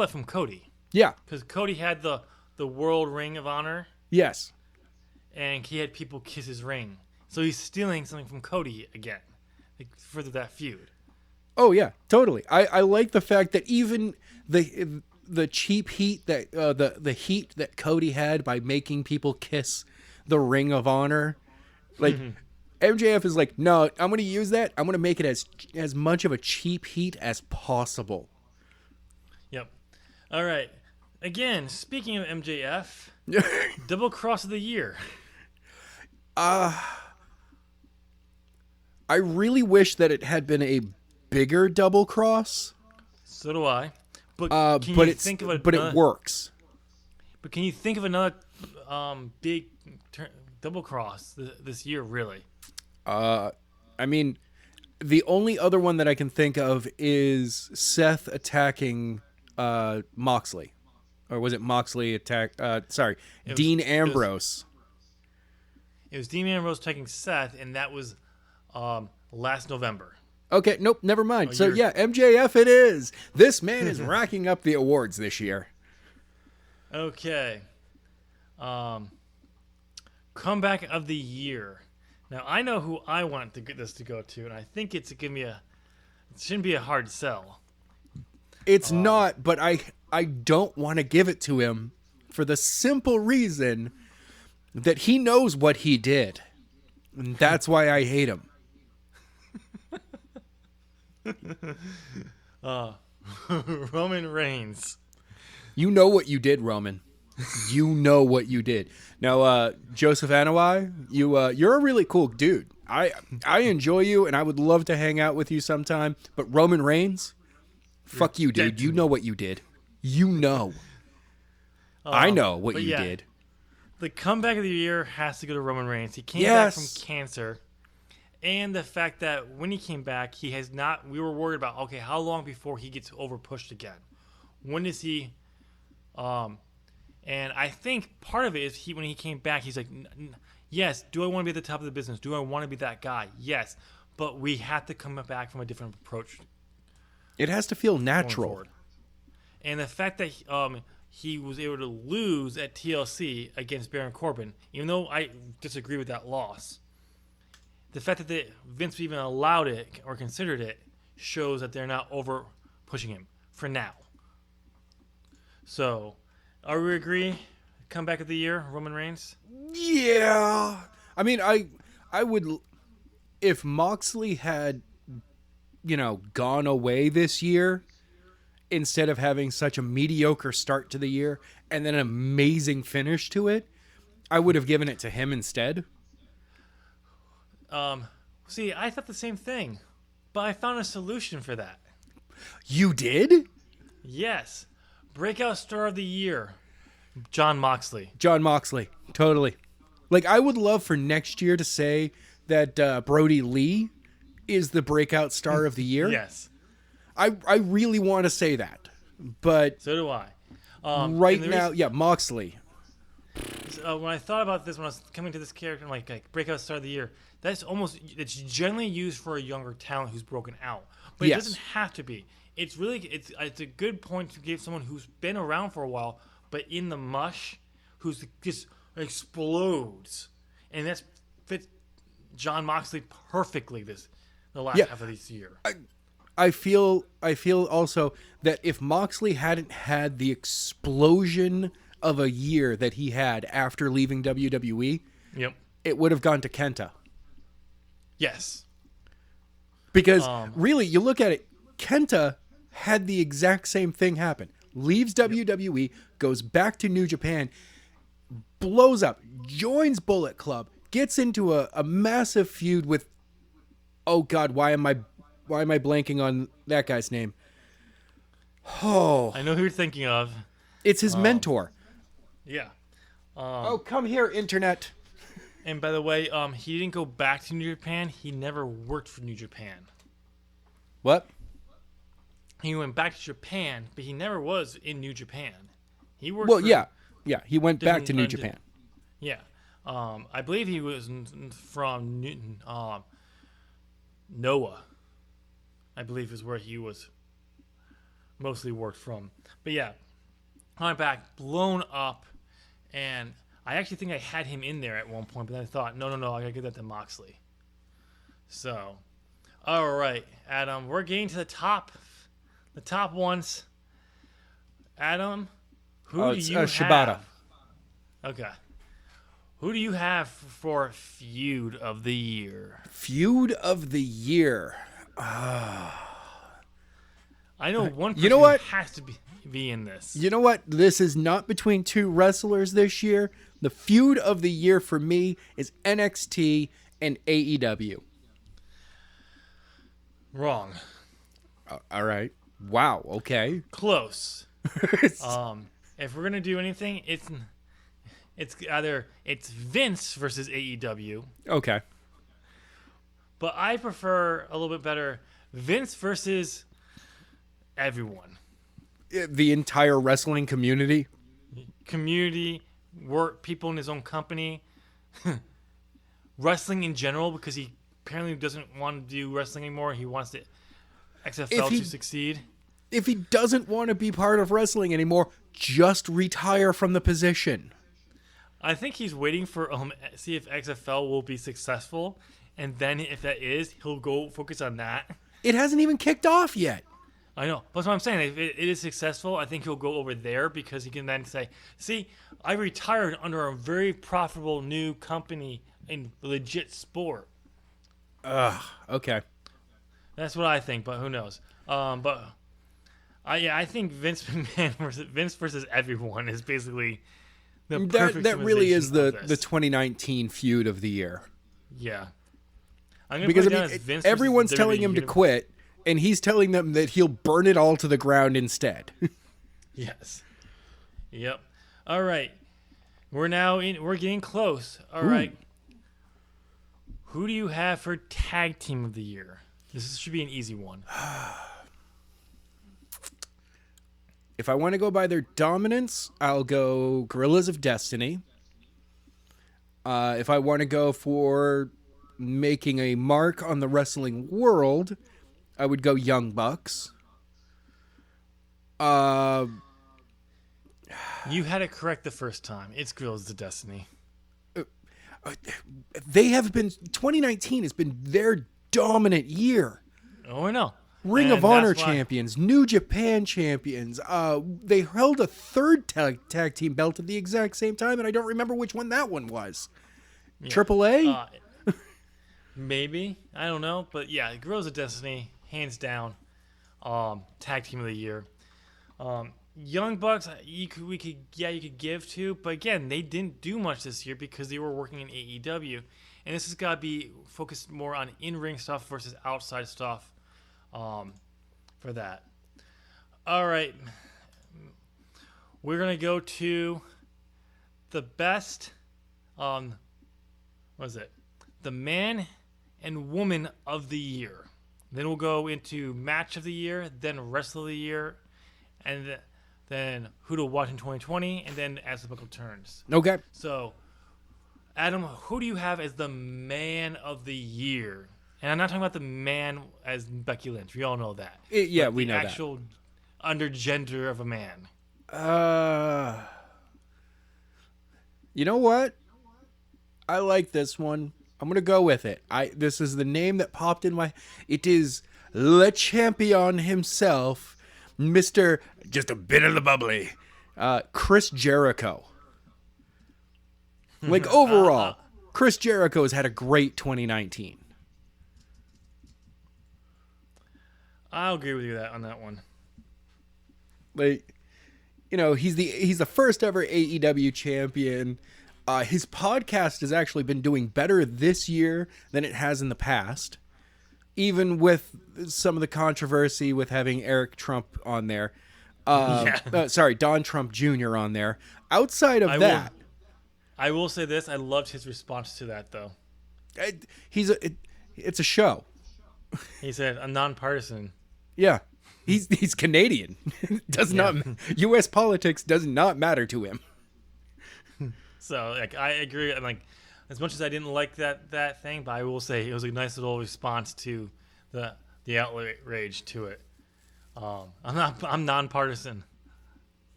that from Cody. Yeah. Because Cody had the World Ring of Honor, Yes. and he had people kiss his ring. So he's stealing something from Cody again, like, further that feud. Oh, yeah. Totally. I like the fact that even the cheap heat that the heat that Cody had by making people kiss the Ring of Honor, like MJF is like, no, I'm going to use that. I'm going to make it as much of a cheap heat as possible. Yep. All right. Again, speaking of MJF, double cross of the year. I really wish that it had been a bigger double cross, So do I. But can but you it's think of but another, it works. But can you think of another big double cross this year? Really? I mean, the only other one that I can think of is Seth attacking Moxley, or was it Moxley Dean Ambrose. It was Dean Ambrose taking Seth, and that was last November. Okay, nope, never mind. So you're- yeah, MJF it is. This man is racking up the awards this year. Okay. Comeback of the year. Now I know who I want to get this to go to, and I think it shouldn't be a hard sell. It's not, but I don't want to give it to him for the simple reason that he knows what he did. And that's why I hate him. Roman Reigns. You know what you did, Roman. You know what you did. Now, Joseph Anawai, you're a really cool dude. I enjoy you, and I would love to hang out with you sometime. But Roman Reigns, fuck you, dude. dead to You me. know what you did. You know. I know what but you yeah. did. The comeback of the year has to go to Roman Reigns. He came Yes. back from cancer. And the fact that when he came back, he has not. We were worried about, okay, how long before he gets over pushed again? When is he? And I think part of it is when he came back, he's like, yes, do I want to be at the top of the business? Do I want to be that guy? Yes, but we have to come back from a different approach It has to feel going natural. forward. And the fact that he was able to lose at TLC against Baron Corbin, even though I disagree with that loss, the fact that Vince even allowed it or considered it shows that they're not over pushing him for now. So, are we agree? Comeback of the year, Roman Reigns? Yeah. I mean, I would, if Moxley had, gone away this year instead of having such a mediocre start to the year and then an amazing finish to it, I would have given it to him instead. See, I thought the same thing, but I found a solution for that. You did? Yes. Breakout star of the year. John Moxley. John Moxley, totally. Like, I would love for next year to say that Brody Lee is the breakout star of the year. Yes. I really want to say that, but So do I. right now, yeah, Moxley. When I thought about this, when I was coming to this character, I'm like breakout star of the year, it's generally used for a younger talent who's broken out, but Yes. it doesn't have to be. It's a good point to give someone who's been around for a while, but in the mush, who's just explodes, and that's fits John Moxley perfectly. The last half of this year. I feel also that if Moxley hadn't had the explosion of a year that he had after leaving WWE, Yep. it would have gone to Kenta. Yes. Because really, you look at it, Kenta had the exact same thing happen. Leaves WWE, goes back to New Japan, blows up, joins Bullet Club, gets into a massive feud with, oh God, why am I blanking on that guy's name? Oh, I know who you're thinking of. it's his mentor. Yeah. Oh, come here, internet. And by the way, he didn't go back to New Japan. He never worked for New Japan. What? He went back to Japan, but he never was in New Japan. He worked. Well, for yeah. He went back to New different- Japan. Yeah. I believe he was from Noah. I believe is where he was mostly worked from. But yeah, went back, blown up, and I actually think I had him in there at one point, but then I thought, no, I gotta give that to Moxley. So, all right, Adam, we're getting to the top ones. Adam, who do It's you Shibata. have? Okay. Who do you have for feud of the year? Feud of the year. I know one person You know what? who has to be in this. You know what? This is not between two wrestlers this year. The feud of the year for me is NXT and AEW. Wrong. All right. Wow. Okay. Close. If we're gonna do anything, it's Vince versus AEW, Okay. but I prefer a little bit better Vince versus everyone. The entire wrestling community. Community, work, people in his own company, wrestling in general, because he apparently doesn't want to do wrestling anymore. He wants the XFL to succeed. If he doesn't want to be part of wrestling anymore, just retire from the position. I think he's waiting for see if XFL will be successful, and then if that is, he'll go focus on that. It hasn't even kicked off yet. I know. That's what I'm saying. If it is successful, I think he'll go over there because he can then say, see, I retired under a very profitable new company in legit sport. Okay. That's what I think, but who knows? I think Vince versus everyone is basically the perfect That really is summarization of the this. 2019 feud of the year. Yeah. I'm gonna Because put it I down mean, as Vince everyone's versus telling WWE him to Universe. quit, and he's telling them that he'll burn it all to the ground instead. Yes. Yep. All right. We're getting close. All right. Who do you have for tag team of the year? This should be an easy one. If I want to go by their dominance, I'll go Guerrillas of Destiny. If I want to go for making a mark on the wrestling world, I would go Young Bucks. You had it correct the first time. It's Grills of Destiny. They have been 2019 has been their dominant year. Oh, I know. Ring And of Honor that's why- champions, New Japan champions. They held a third tag team belt at the exact same time, and I don't remember which one that one was. Triple A? Maybe. I don't know. But yeah, Grills of Destiny, hands down, tag team of the year. Young Bucks, you could give to, but again, they didn't do much this year because they were working in AEW, and this has got to be focused more on in-ring stuff versus outside stuff, for that. All right, we're gonna go to the best, what is it? The man and woman of the year. Then we'll go into match of the year, then wrestler of the year, and then who to watch in 2020, and then as the buckle turns. Okay. So, Adam, who do you have as the man of the year? And I'm not talking about the man as Becky Lynch. We all know that. Yeah, But we the know actual under gender of a man. that. You know what? I like this one. I'm gonna go with it. This is the name that popped in my. It is Le Champion himself, Mister Just a bit of the bubbly, Chris Jericho. Like overall, Chris Jericho has had a great 2019. I'll agree with you on that one. Like, he's the first ever AEW champion. His podcast has actually been doing better this year than it has in the past, even with some of the controversy with having Eric Trump on there. Don Trump Jr. on there. Outside of that, I will say this: I loved his response to that, though. It's a show. He said a nonpartisan. Yeah, he's Canadian. Not U.S. politics does not matter to him. So, I agree. I'm as much as I didn't like that thing, but I will say it was a nice little response to the outrage to it. I'm nonpartisan.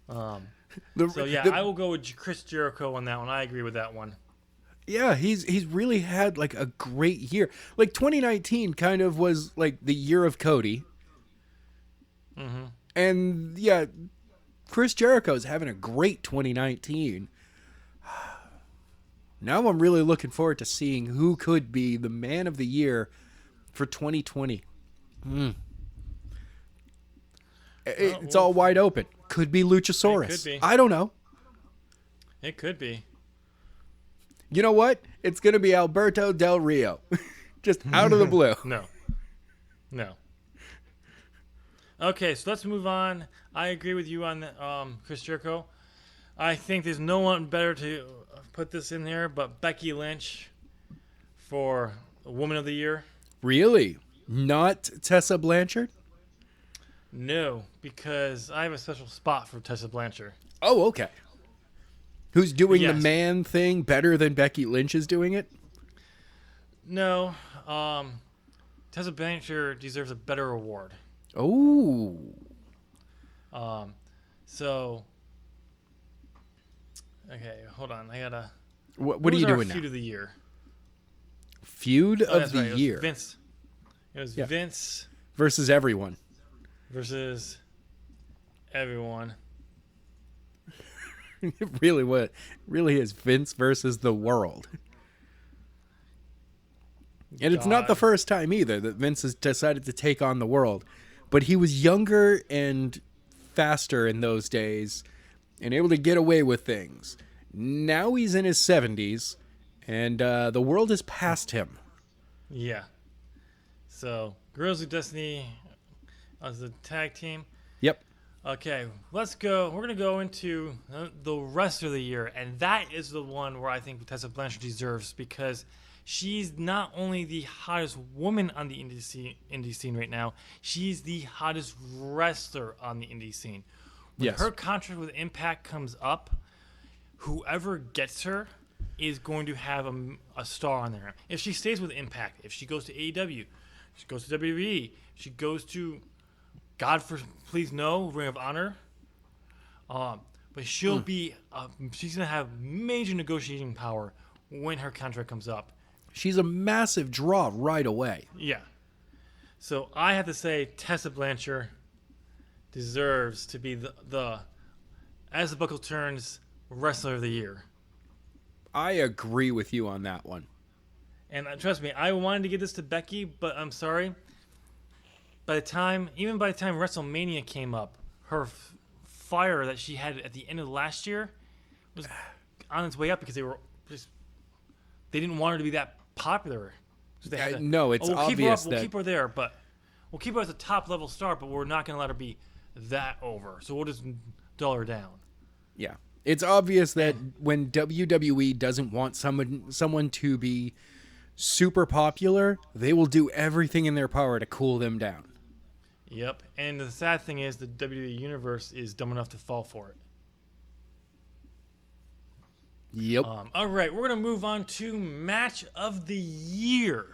I will go with Chris Jericho on that one. I agree with that one. Yeah, he's really had like a great year. Like 2019 kind of was like the year of Cody. Mm-hmm. And yeah, Chris Jericho's having a great 2019. Now I'm really looking forward to seeing who could be the man of the year for 2020. It's all wide open. Could be Luchasaurus. It could be. I don't know. It could be. You know what? It's going to be Alberto Del Rio. Just out of the blue. No. Okay, so let's move on. I agree with you on Chris Jericho. I think there's no one better to put this in there but Becky Lynch for Woman of the Year. Really? Not Tessa Blanchard? No, because I have a special spot for Tessa Blanchard. Oh, okay. Who's doing the man thing better than Becky Lynch is doing it? No. Tessa Blanchard deserves a better award. Oh. Okay, hold on. I gotta. What are you doing now? Feud of the year. Feud of the year. It was Vince versus everyone. Versus everyone. It really is Vince versus the world. And it's not the first time either that Vince has decided to take on the world. But he was younger and faster in those days and able to get away with things. Now he's in his 70s and the world is past him. Yeah. So, Girls of Destiny as the tag team. Yep. Okay, let's go. We're going to go into the rest of the year. And that is the one where I think Tessa Blanchard deserves because she's not only the hottest woman on the indie scene right now, she's the hottest wrestler on the indie scene. When her contract with Impact comes up, whoever gets her is going to have a star on there. If she stays with Impact, if she goes to AEW, she goes to WWE, she goes to, please no, Ring of Honor. But she'll be, she's going to have major negotiating power when her contract comes up. She's a massive draw right away. Yeah. So I have to say Tessa Blanchard deserves to be the as the buckle turns, Wrestler of the Year. I agree with you on that one. And trust me, I wanted to give this to Becky, but I'm sorry. By the time WrestleMania came up, her fire that she had at the end of last year was on its way up because they didn't want her to be that popular. So they had to, it's obvious we'll keep her there, but we'll keep her as a top level star, but we're not going to let her be that over. So we'll just dull her down. Yeah. It's obvious that when WWE doesn't want someone to be super popular, they will do everything in their power to cool them down. Yep. And the sad thing is the WWE universe is dumb enough to fall for it. Yep. All right, we're gonna move on to match of the year.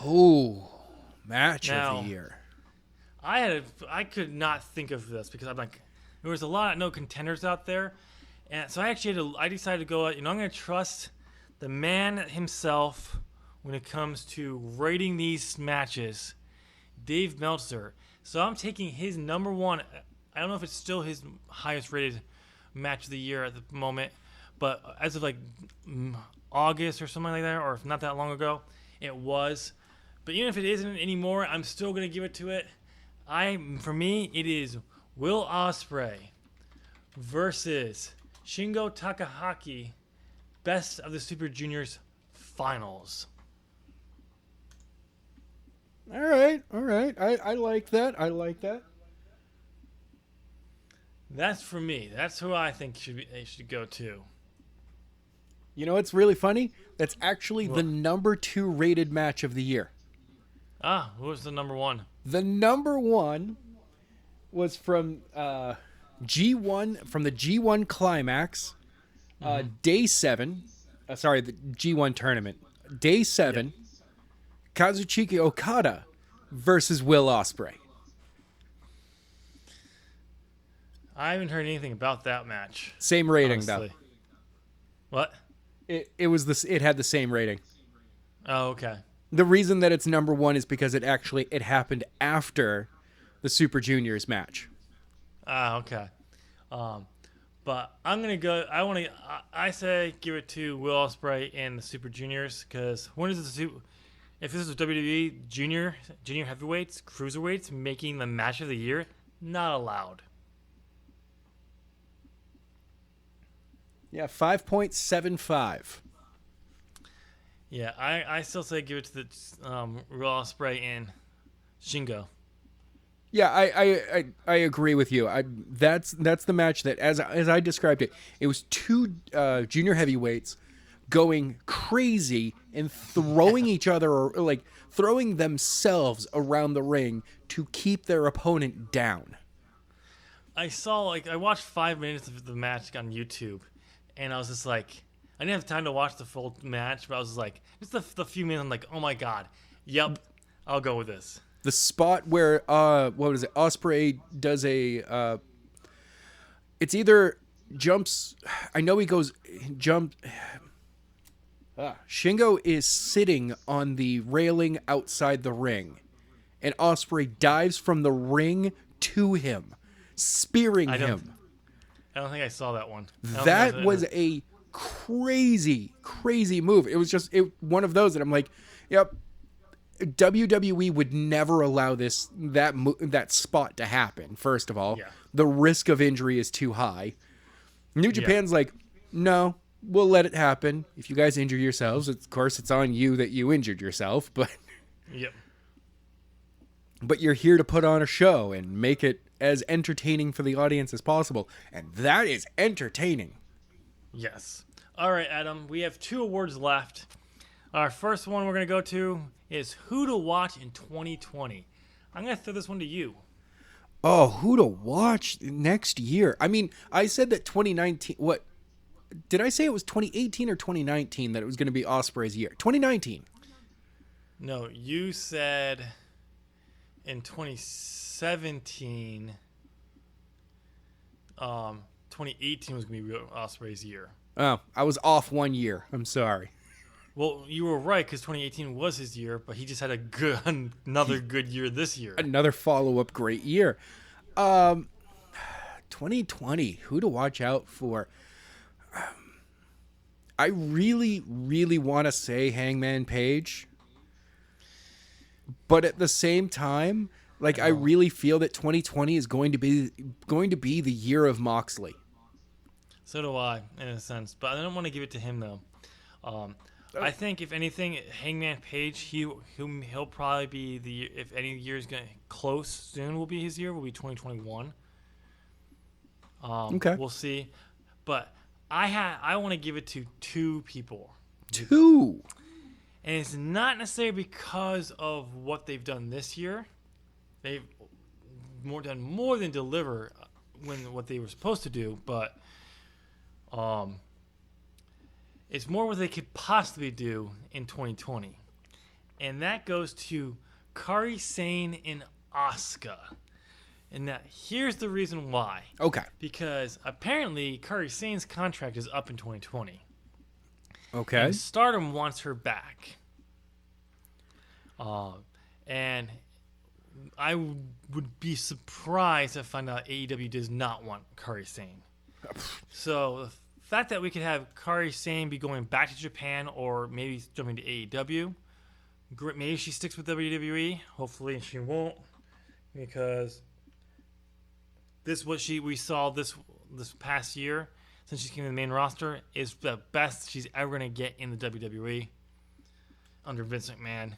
Oh, match Now, of the year. I could not think of this because I'm like, there was a lot of no contenders out there, and so I decided to go. I'm gonna trust the man himself when it comes to rating these matches, Dave Meltzer. So I'm taking his number one. I don't know if it's still his highest rated match of the year at the moment, but as of like August or something like that, or if not that long ago, it was. But even if it isn't anymore, I'm still gonna give it to it. For me, it is Will Ospreay versus Shingo Takahaki, Best of the Super Juniors finals. All right. I like that. That's for me. That's who I think they should go to. You know what's really funny? That's actually the What? number 2 rated match of the year. Who was the number one? The number 1 was from G1 from the G1 Climax, Day 7. Sorry, the G1 tournament. Day 7. Yep. Kazuchika Okada versus Will Ospreay. I haven't heard anything about that match. Same rating honestly. though. What? It had the same rating. Oh, okay. The reason that it's number 1 is because it happened after the Super Juniors match. Okay. But I'm gonna go. I say give it to Will Ospreay and the Super Juniors because when is the Super? If this is WWE junior heavyweights, cruiserweights making the match of the year, not allowed. Yeah, 5.75. Yeah, I still say give it to the Will Ospreay and Shingo. Yeah, I agree with you. That's the match that as I described it, it was 2 junior heavyweights going crazy and throwing each other, or like throwing themselves around the ring to keep their opponent down. I watched 5 minutes of the match on YouTube, and I was just like, I didn't have time to watch the full match, but I was just like, just the few minutes, I'm like, oh my god, yep, I'll go with this. The spot where what was it? Ospreay does a it's either jumps. I know he goes jump. Shingo is sitting on the railing outside the ring, and Ospreay dives from the ring to him, spearing him. I don't think I saw that one. That was a crazy move. It was just one of those that I'm like, yep. WWE would never allow that spot to happen. First of all, the risk of injury is too high. New Japan's like, no, we'll let it happen. If you guys injure yourselves, of course, it's on you that you injured yourself. But but you're here to put on a show and make it as entertaining for the audience as possible, and that is entertaining. Yes. All right, Adam. We have 2 awards left. Our first one we're gonna go to is who to watch in 2020. I'm gonna throw this one to you. Oh, who to watch next year? I mean, I said that 2019. What did I say? It was 2018 or 2019 that it was going to be Ospreay's year. 2019. No, you said in 2017. 2018 was going to be Ospreay's year. Oh, I was off 1 year. I'm sorry. Well, you were right because 2018 was his year, but he just had another good year this year. Another follow-up great year. 2020, who to watch out for? I really want to say Hangman Page, but at the same time, like I really feel that 2020 is going to be the year of Moxley. So do I, in a sense, but I don't want to give it to him though. I think if anything, Hangman Page, he'll probably be if any year is going close soon will be his year. Will be 2021. Okay, we'll see. but I want to give it to two people. Two. And it's not necessarily because of what they've done this year. They've done more than deliver when what they were supposed to do, but it's more what they could possibly do in 2020. And that goes to Kairi Sane and Asuka. And that here's the reason why. Okay. Because apparently Kairi Sane's contract is up in 2020. Okay. And Stardom wants her back. And I would be surprised to find out AEW does not want Kairi Sane. So the fact that we could have Kairi Sane be going back to Japan or maybe jumping to AEW, maybe she sticks with WWE. Hopefully she won't, because we saw this past year since she came to the main roster is the best she's ever going to get in the WWE under Vince McMahon.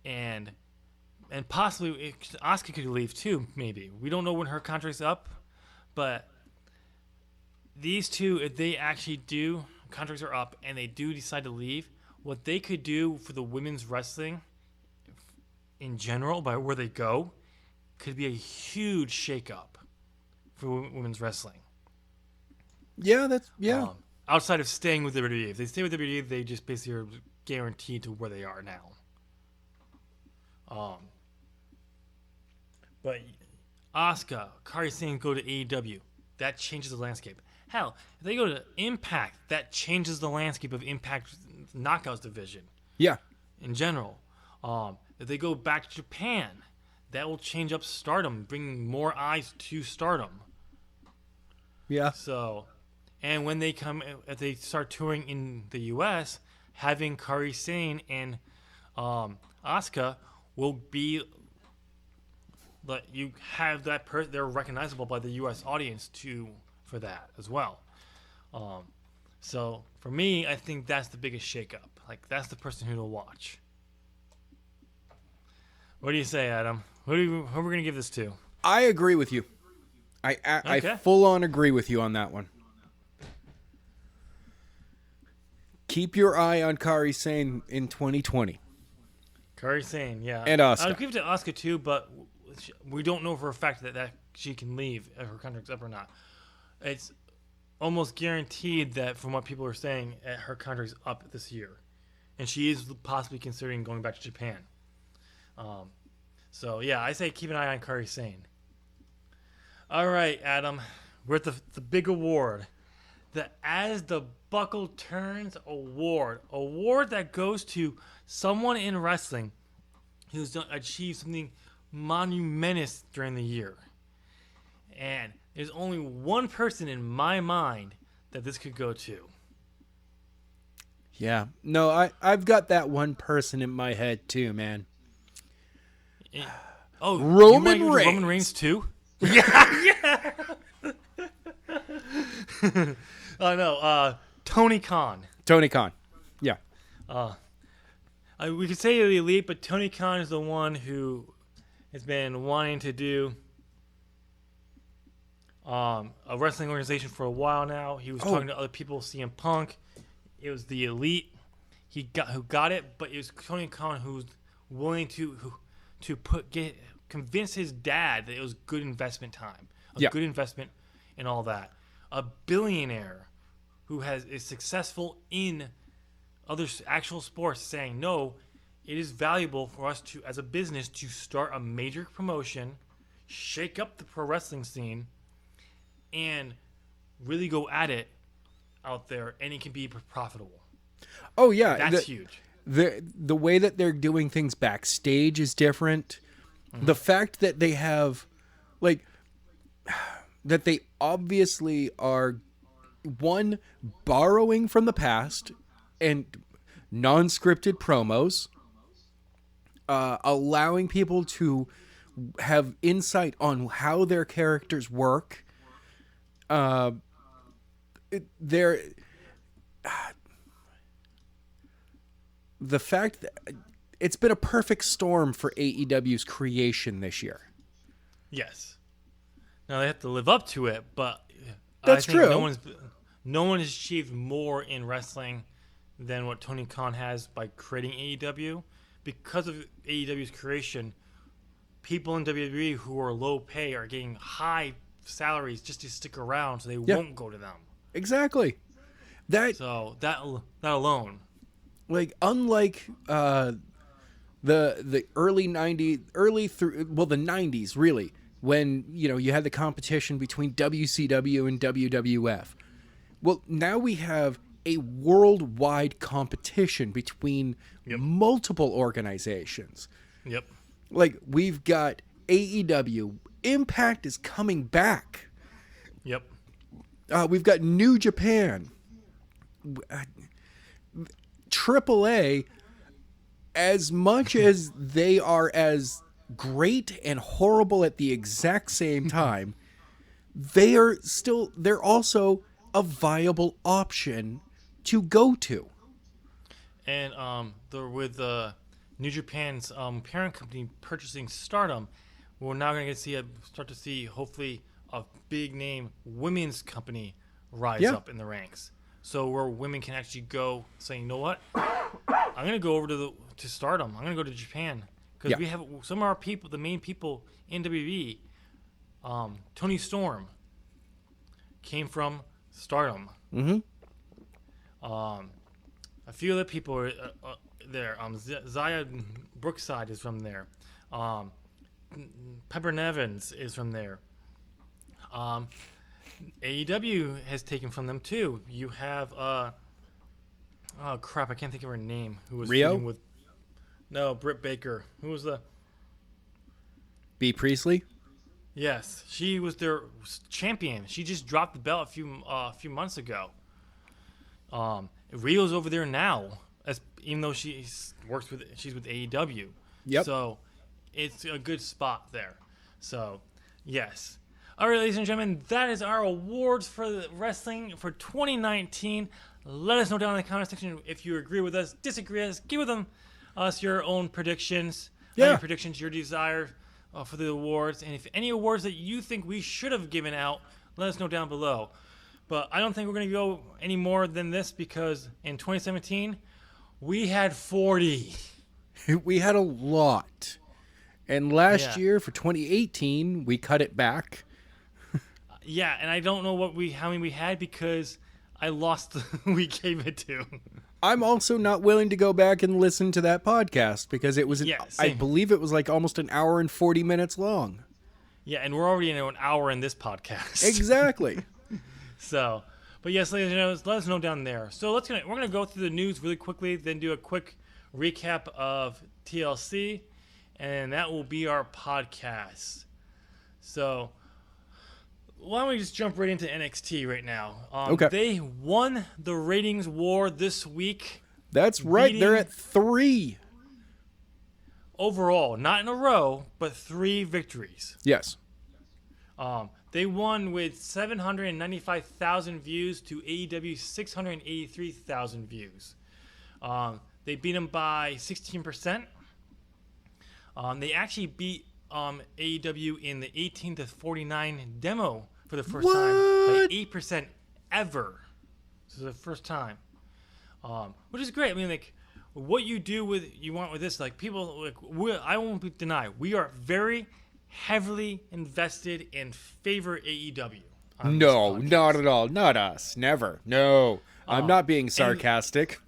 And possibly Asuka could leave too, maybe. We don't know when her contract's up, but these two, if they actually do, contracts are up, and they do decide to leave, what they could do for the women's wrestling in general, by where they go, could be a huge shakeup for women's wrestling. Yeah, Outside of staying with WWE. If they stay with WWE, they just basically are guaranteed to where they are now. But Asuka, Kairi Sane go to AEW. That changes the landscape. Hell, if they go to Impact, that changes the landscape of Impact Knockouts division. Yeah. In general. If they go back to Japan, that will change up Stardom, bringing more eyes to Stardom. Yeah. So, and when they if they start touring in the U.S., having Kairi Sane and Asuka will be that you have that they're recognizable by the U.S. audience for that as well. So for me, I think that's the biggest shakeup. Like, that's the person who to watch. What do you say, Adam? Who are we gonna give this to? I agree with you. I full on agree with you on that one. Keep your eye on Kairi Sane in 2020. Kairi Sane, yeah. And Asuka. I'll give it to Asuka too, but we don't know for a fact that she can leave if her contract's up or not. It's almost guaranteed that, from what people are saying, her contract's up this year. And she is possibly considering going back to Japan. So, yeah, I say keep an eye on Kairi Sane. All right, Adam. We're at the big award. The As the Buckle Turns Award. Award that goes to someone in wrestling who's achieved something monumentous during the year. And there's only one person in my mind that this could go to. Yeah. No, I've got that one person in my head too, man. Roman Reigns. Roman Reigns too? Yeah. Oh no, Tony Khan. Tony Khan. Yeah. We could say the Elite, but Tony Khan is the one who has been wanting to do a wrestling organization for a while now. He was talking to other people, CM Punk. It was the Elite who got it, but it was Tony Khan who's willing to convince his dad that it was good investment time, good investment and all that. A billionaire who is successful in other actual sports, saying, no, it is valuable for us to, as a business, to start a major promotion, shake up the pro wrestling scene, and really go at it out there, and it can be profitable. Oh yeah, that's huge. The way that they're doing things backstage is different. Mm-hmm. The fact that they have, that they obviously are, one, borrowing from the past and non-scripted promos, allowing people to have insight on how their characters work. The fact that it's been a perfect storm for AEW's creation this year. Yes. Now they have to live up to it, but I That's think true. no one has achieved more in wrestling than what Tony Khan has by creating AEW. Because of AEW's creation, people in WWE who are low pay are getting high salaries just to stick around, so they Yeah, won't go to them. exactly. That So that alone, like unlike the early 90s, early through well the 90s really, when you had the competition between WCW and WWF. Well, now we have a worldwide competition between Yep. multiple organizations. yep, Like we've got AEW, Impact is coming back. yep, We've got New Japan, AAA. As much as they are as great and horrible at the exact same time, they're also a viable option to go to. and with New Japan's parent company purchasing Stardom, we're now going to start to see hopefully a big name women's company rise Yeah. up in the ranks. So where women can actually go saying, you know what, I'm going to go over to Stardom. I'm going to go to Japan because Yeah. we have some of our people, the main people in WWE. Tony Storm came from Stardom. Mm-hmm. A few other people are there. Zaya Brookside is from there. Pepper Nevins is from there. AEW has taken from them too. You have oh crap, I can't think of her name. Who was Rio? feuding with? No, Britt Baker. Who was the? B. Priestley? Yes, she was their champion. She just dropped the belt a few months ago. Rio's over there now, even though she's with AEW. Yep. So it's a good spot there. So yes. All right, ladies and gentlemen, that is our awards for the wrestling for 2019. Let us know down in the comment section if you agree with us, disagree with us. Give us your own predictions. Yeah. Your predictions, your desire for the awards. And if any awards that you think we should have given out, let us know down below. But I don't think we're going to go any more than this because in 2017, we had 40. We had a lot. And last Yeah. year for 2018, we cut it back. Yeah, and I don't know how many we had because I lost we gave it to. I'm also not willing to go back and listen to that podcast because it was, Yeah, I same. believe it was like almost an hour and 40 minutes long. Yeah, and we're already in an hour in this podcast. Exactly. So, but yes, ladies and gentlemen, let us know down there. So we're gonna go through the news really quickly, then do a quick recap of TLC, and that will be our podcast. So, why don't we just jump right into NXT right now? Okay. They won the ratings war this week That's right. They're Beating- at 3. overall, not in a row, but 3 victories. Yes. They won with 795,000 views to AEW's 683,000 views. They beat them by 16%. They actually beat AEW in the 18 to 49 demo for the first time by 8% ever. This is the first time, which is great. I mean, like, what you want with this, like, people, like, I won't deny, we are very heavily invested and favor AEW. on this No, podcast. not at all. Not us. Never. No. I'm not being sarcastic.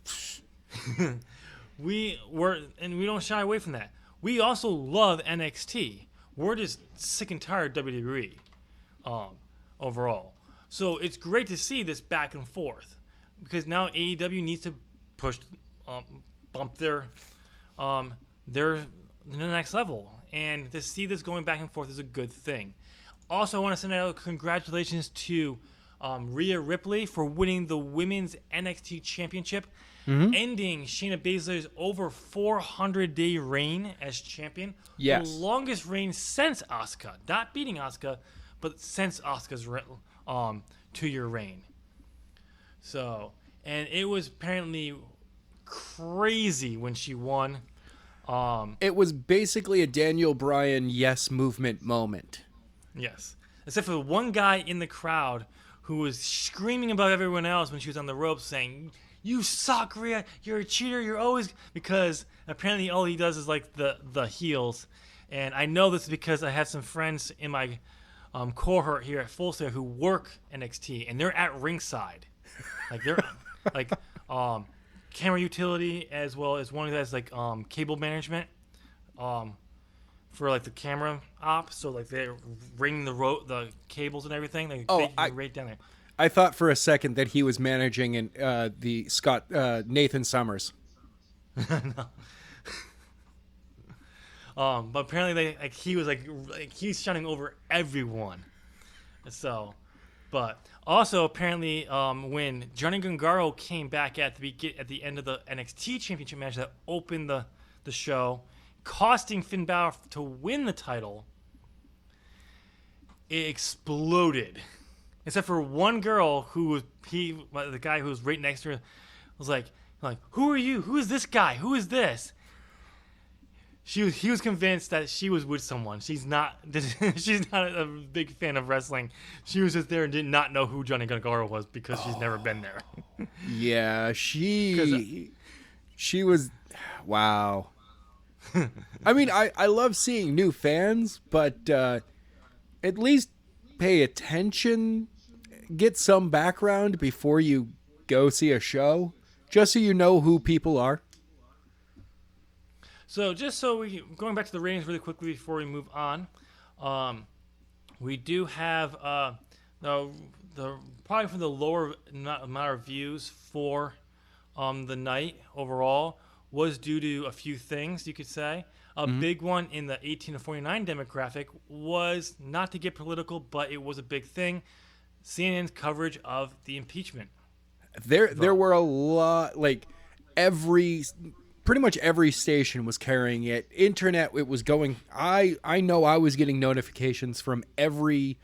We don't shy away from that. We also love NXT. We're just sick and tired of WWE overall. So it's great to see this back and forth because now AEW needs to push, bump their to the next level, and to see this going back and forth is a good thing. Also, I want to send out congratulations to Rhea Ripley for winning the Women's NXT Championship, ending Shayna Baszler's over 400-day reign as champion. Yes. The longest reign since Asuka. Not beating Asuka, but since Asuka's 2-year reign. So, and it was apparently crazy when she won. It was basically a Daniel Bryan yes movement moment. Yes. except for one guy in the crowd who was screaming above everyone else when she was on the ropes, saying, "You suck, Rhea. You're a cheater. You're always..." Because apparently all he does is like the heels, and I know this because I have some friends in my cohort here at Full Sail who work NXT, and they're at ringside, like they're like camera utility, as well as one who has like cable management for like the camera op. So like they ring the cables and everything. Like Oh, they right down there. I thought for a second that he was managing in the Nathan Summers. No. But apparently he was like he's shouting over everyone. So, but also apparently when Johnny Gargano came back at the end of the NXT Championship match that opened the show, costing Finn Balor to win the title, it exploded. Except for one girl who was the guy who was right next to her was like, "Who are you? Who is this guy? Who is this?" He was convinced that she was with someone. She's not a big fan of wrestling. She was just there and did not know who Johnny Gargano was because she's never been there. Yeah, she was, wow. I mean, I love seeing new fans, but at least pay attention, get some background before you go see a show, just so you know who people are. So going back to the ratings really quickly before we move on, we do have the probably from the lower amount of views for the night overall was due to a few things, you could say. A big one in the 18 to 49 demographic was, not to get political, but it was a big thing, CNN's coverage of the impeachment. There were a lot, like pretty much every station was carrying it. Internet, it was going. I know I was getting notifications from every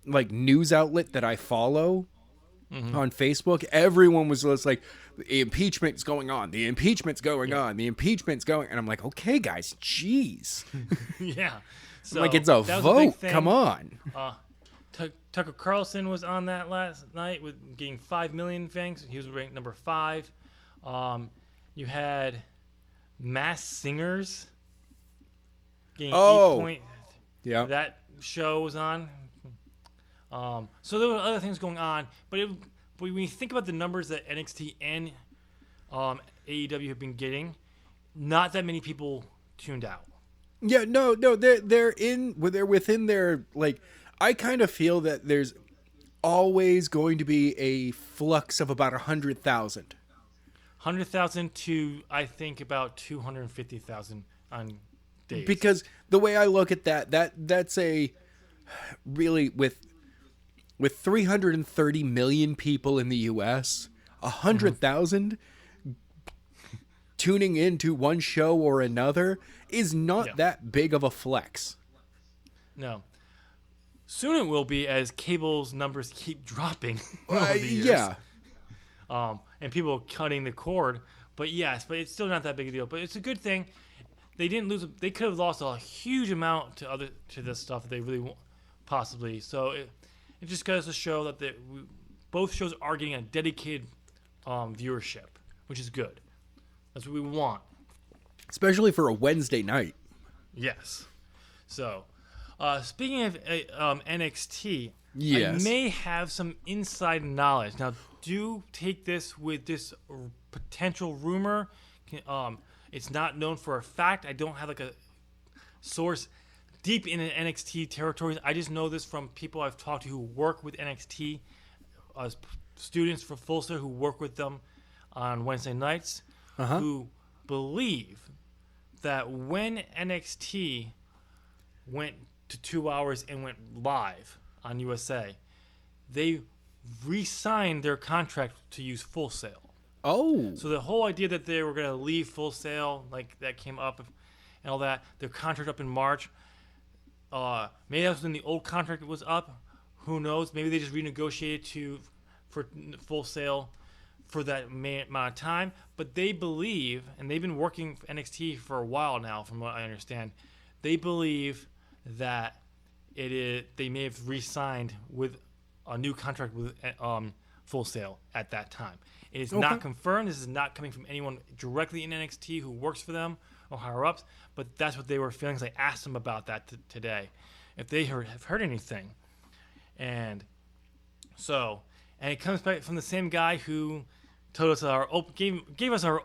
like news outlet that I follow on Facebook. Everyone was just like, the impeachment's going on. The impeachment's going on. The impeachment's going. And I'm like, okay, guys, jeez. Yeah. So like, it's a vote. Come on. Tucker Carlson was on that last night with getting 5 million things. He was ranked number 5. You had Mass Singers getting 8 yeah. That show was on. So there were other things going on, but when you think about the numbers that NXT and AEW have been getting, not that many people tuned out. Yeah, no, they're within their, like, I kind of feel that there's always going to be a flux of about 100,000. 100,000 to, I think, about 250,000 on days. Because the way I look at that's a really, with 330 million people in the U.S., 100,000 tuning into one show or another is not that big of a flex. No. Soon it will be, as cable's numbers keep dropping over the years. Yeah. And people cutting the cord. But yes, but it's still not that big a deal. But it's a good thing. They didn't lose. They could have lost a huge amount to this stuff that they really possibly. So it just goes to show that both shows are getting a dedicated viewership, which is good. That's what we want. Especially for a Wednesday night. Yes. So, speaking of NXT, yes. I may have some inside knowledge. Now, do take this with this potential rumor. It's not known for a fact. I don't have like a source deep in NXT territories. I just know this from people I've talked to who work with NXT, as students for Full Sail who work with them on Wednesday nights, who believe that when NXT went to 2 hours and went live on USA, they re-signed their contract to use Full Sail. Oh. So the whole idea that they were going to leave Full Sail, like that came up and all that, their contract up in March, maybe that was when the old contract was up. Who knows? Maybe they just renegotiated for Full Sail for that amount of time. But they believe, and they've been working for NXT for a while now, from what I understand, they believe that they may have re-signed with a new contract with Full Sail at that time. It is not confirmed. This is not coming from anyone directly in NXT who works for them or higher ups, but that's what they were feeling. I asked them about that today, if they have heard anything, and it comes back from the same guy who told us gave us our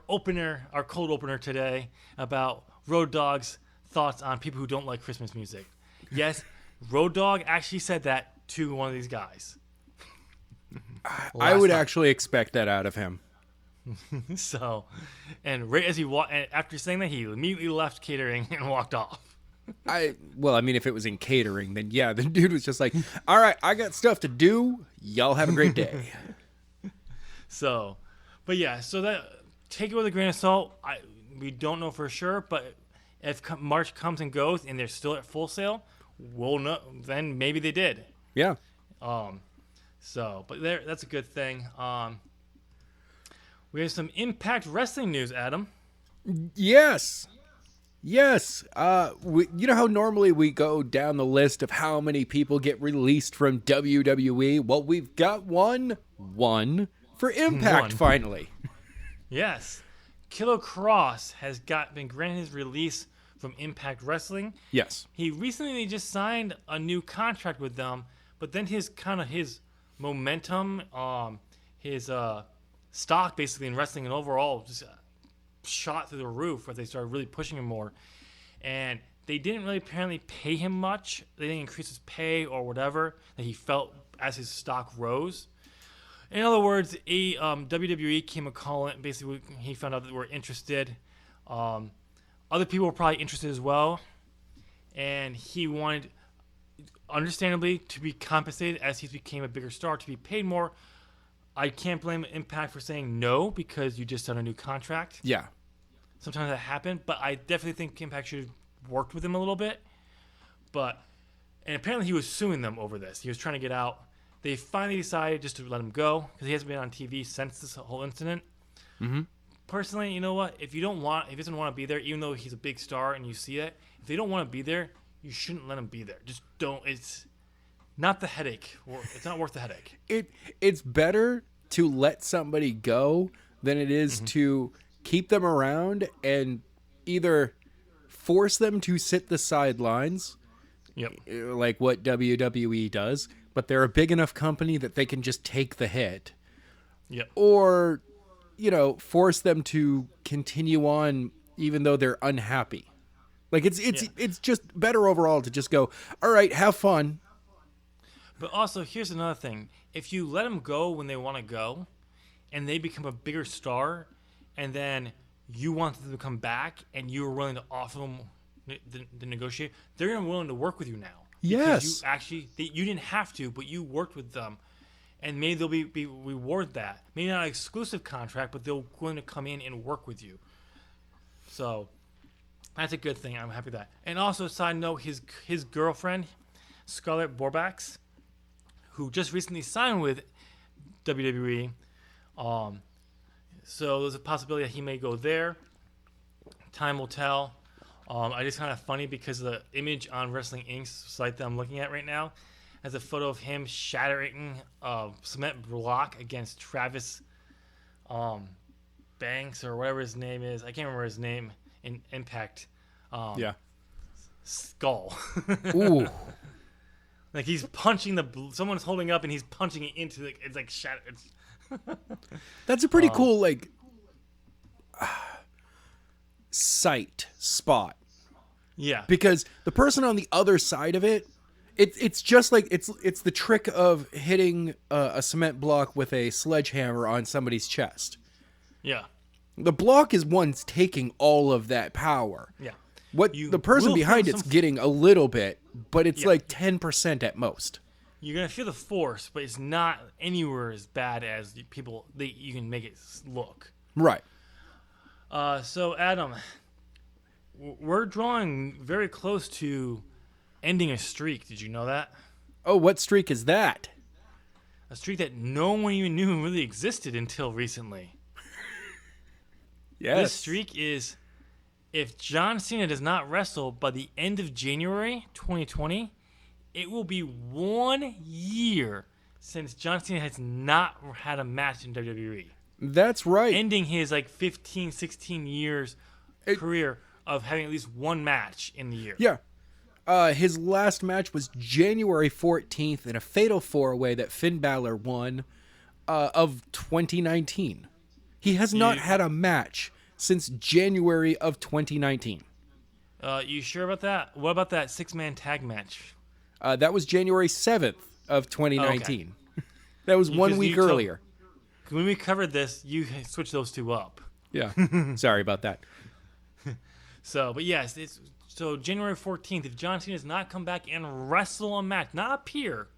cold opener today about Road Dogg's thoughts on people who don't like Christmas music. Yes, Road Dogg actually said that to one of these guys. I would actually expect that out of him. So, and right as after saying that, he immediately left catering and walked off. If it was in catering, then yeah, the dude was just like, all right, I got stuff to do. Y'all have a great day. So that, take it with a grain of salt. We don't know for sure, but if March comes and goes and they're still at Full Sail, we'll know. Then maybe they did. Yeah. That's a good thing. We have some Impact Wrestling news, Adam. Yes. You know how normally we go down the list of how many people get released from WWE? Well, we've got one for Impact finally. Yes. Killer Cross has been granted his release from Impact Wrestling. Yes. He recently just signed a new contract with them, but then his momentum, his stock basically in wrestling and overall just shot through the roof as they started really pushing him more. And they didn't really apparently pay him much. They didn't increase his pay or whatever that he felt as his stock rose. In other words, WWE came a call in. Basically, he found out that we're interested. Other people were probably interested as well. And he wanted, understandably, to be compensated as he became a bigger star, to be paid more. I can't blame Impact for saying no because you just signed a new contract. Yeah. Sometimes that happens, but I definitely think Impact should have worked with him a little bit. And apparently he was suing them over this. He was trying to get out. They finally decided just to let him go because he hasn't been on TV since this whole incident. Mm-hmm. Personally, you know what? If he doesn't want to be there, even though he's a big star and you see it, if they don't want to be there, you shouldn't let him be there. Just don't. It's not the headache. It's not worth the headache. It's better to let somebody go than it is to keep them around and either force them to sit the sidelines, like what WWE does, but they're a big enough company that they can just take the hit. Yep. Or, force them to continue on even though they're unhappy. Like it's just better overall to just go, all right, have fun. But also, here's another thing. If you let them go when they want to go and they become a bigger star and then you want them to come back and you were willing to offer them the negotiate, they're going to be willing to work with you now. Yes. You didn't have to, but you worked with them. And maybe they'll be reward that. Maybe not an exclusive contract, but they're going to come in and work with you. So that's a good thing. I'm happy with that. And also, side note, his girlfriend, Scarlett Borbax, who just recently signed with WWE. So there's a possibility that he may go there. Time will tell. I just kind of funny because the image on Wrestling Inc.'s site that I'm looking at right now has a photo of him shattering a cement block against Travis Banks or whatever his name is. I can't remember his name in Impact. Skull. Ooh. Like he's punching someone's holding up and he's punching it into it's like shattered. That's a pretty cool spot. Yeah. Because the person on the other side of it's just like it's the trick of hitting a cement block with a sledgehammer on somebody's chest. Yeah. The block is one's taking all of that power. Yeah. What the person behind it's getting a little bit, but it's like 10% at most. You're gonna feel the force, but it's not anywhere as bad as you can make it look. Right. So Adam, we're drawing very close to ending a streak. Did you know that? Oh, what streak is that? A streak that no one even knew really existed until recently. Yes. This streak is, if John Cena does not wrestle by the end of January 2020, it will be 1 year since John Cena has not had a match in WWE, That's right. ending his like 15, 16 years career of having at least one match in the year. Yeah. His last match was January 14th in a fatal 4-way that Finn Balor won of 2019. He has not had a match since January of 2019. You sure about that? What about that 6-man tag match? That was January 7th of 2019. That was 1 week earlier. When we covered this, you switched those two up. Yeah. Sorry about that. So, but yes, so January 14th, if John Cena does not come back and wrestle a match, not appear,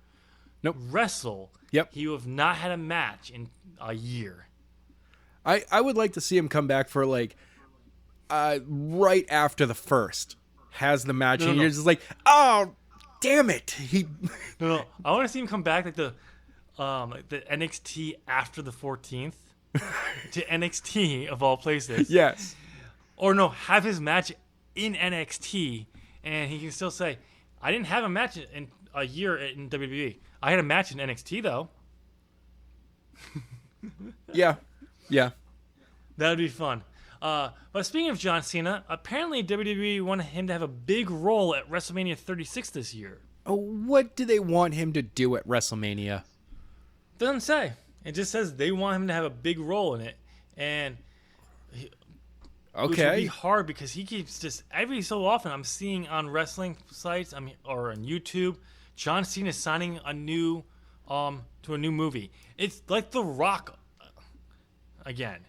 Nope. wrestle, Yep. he will have not had a match in a year. I would like to see him come back for like right after the first has the match and you're just like, oh damn it. No, I want to see him come back like the NXT after the 14th to NXT of all places. Yes. Or no, have his match in NXT and he can still say, I didn't have a match in a year in WWE. I had a match in NXT though. Yeah. Yeah. That would be fun. But speaking of John Cena, apparently WWE wanted him to have a big role at WrestleMania 36 this year. Oh, what do they want him to do at WrestleMania? Doesn't say. It just says they want him to have a big role in it. And which would be hard because he keeps just every so often I'm seeing on wrestling sites, or on YouTube, John Cena signing a new to a new movie. It's like The Rock again.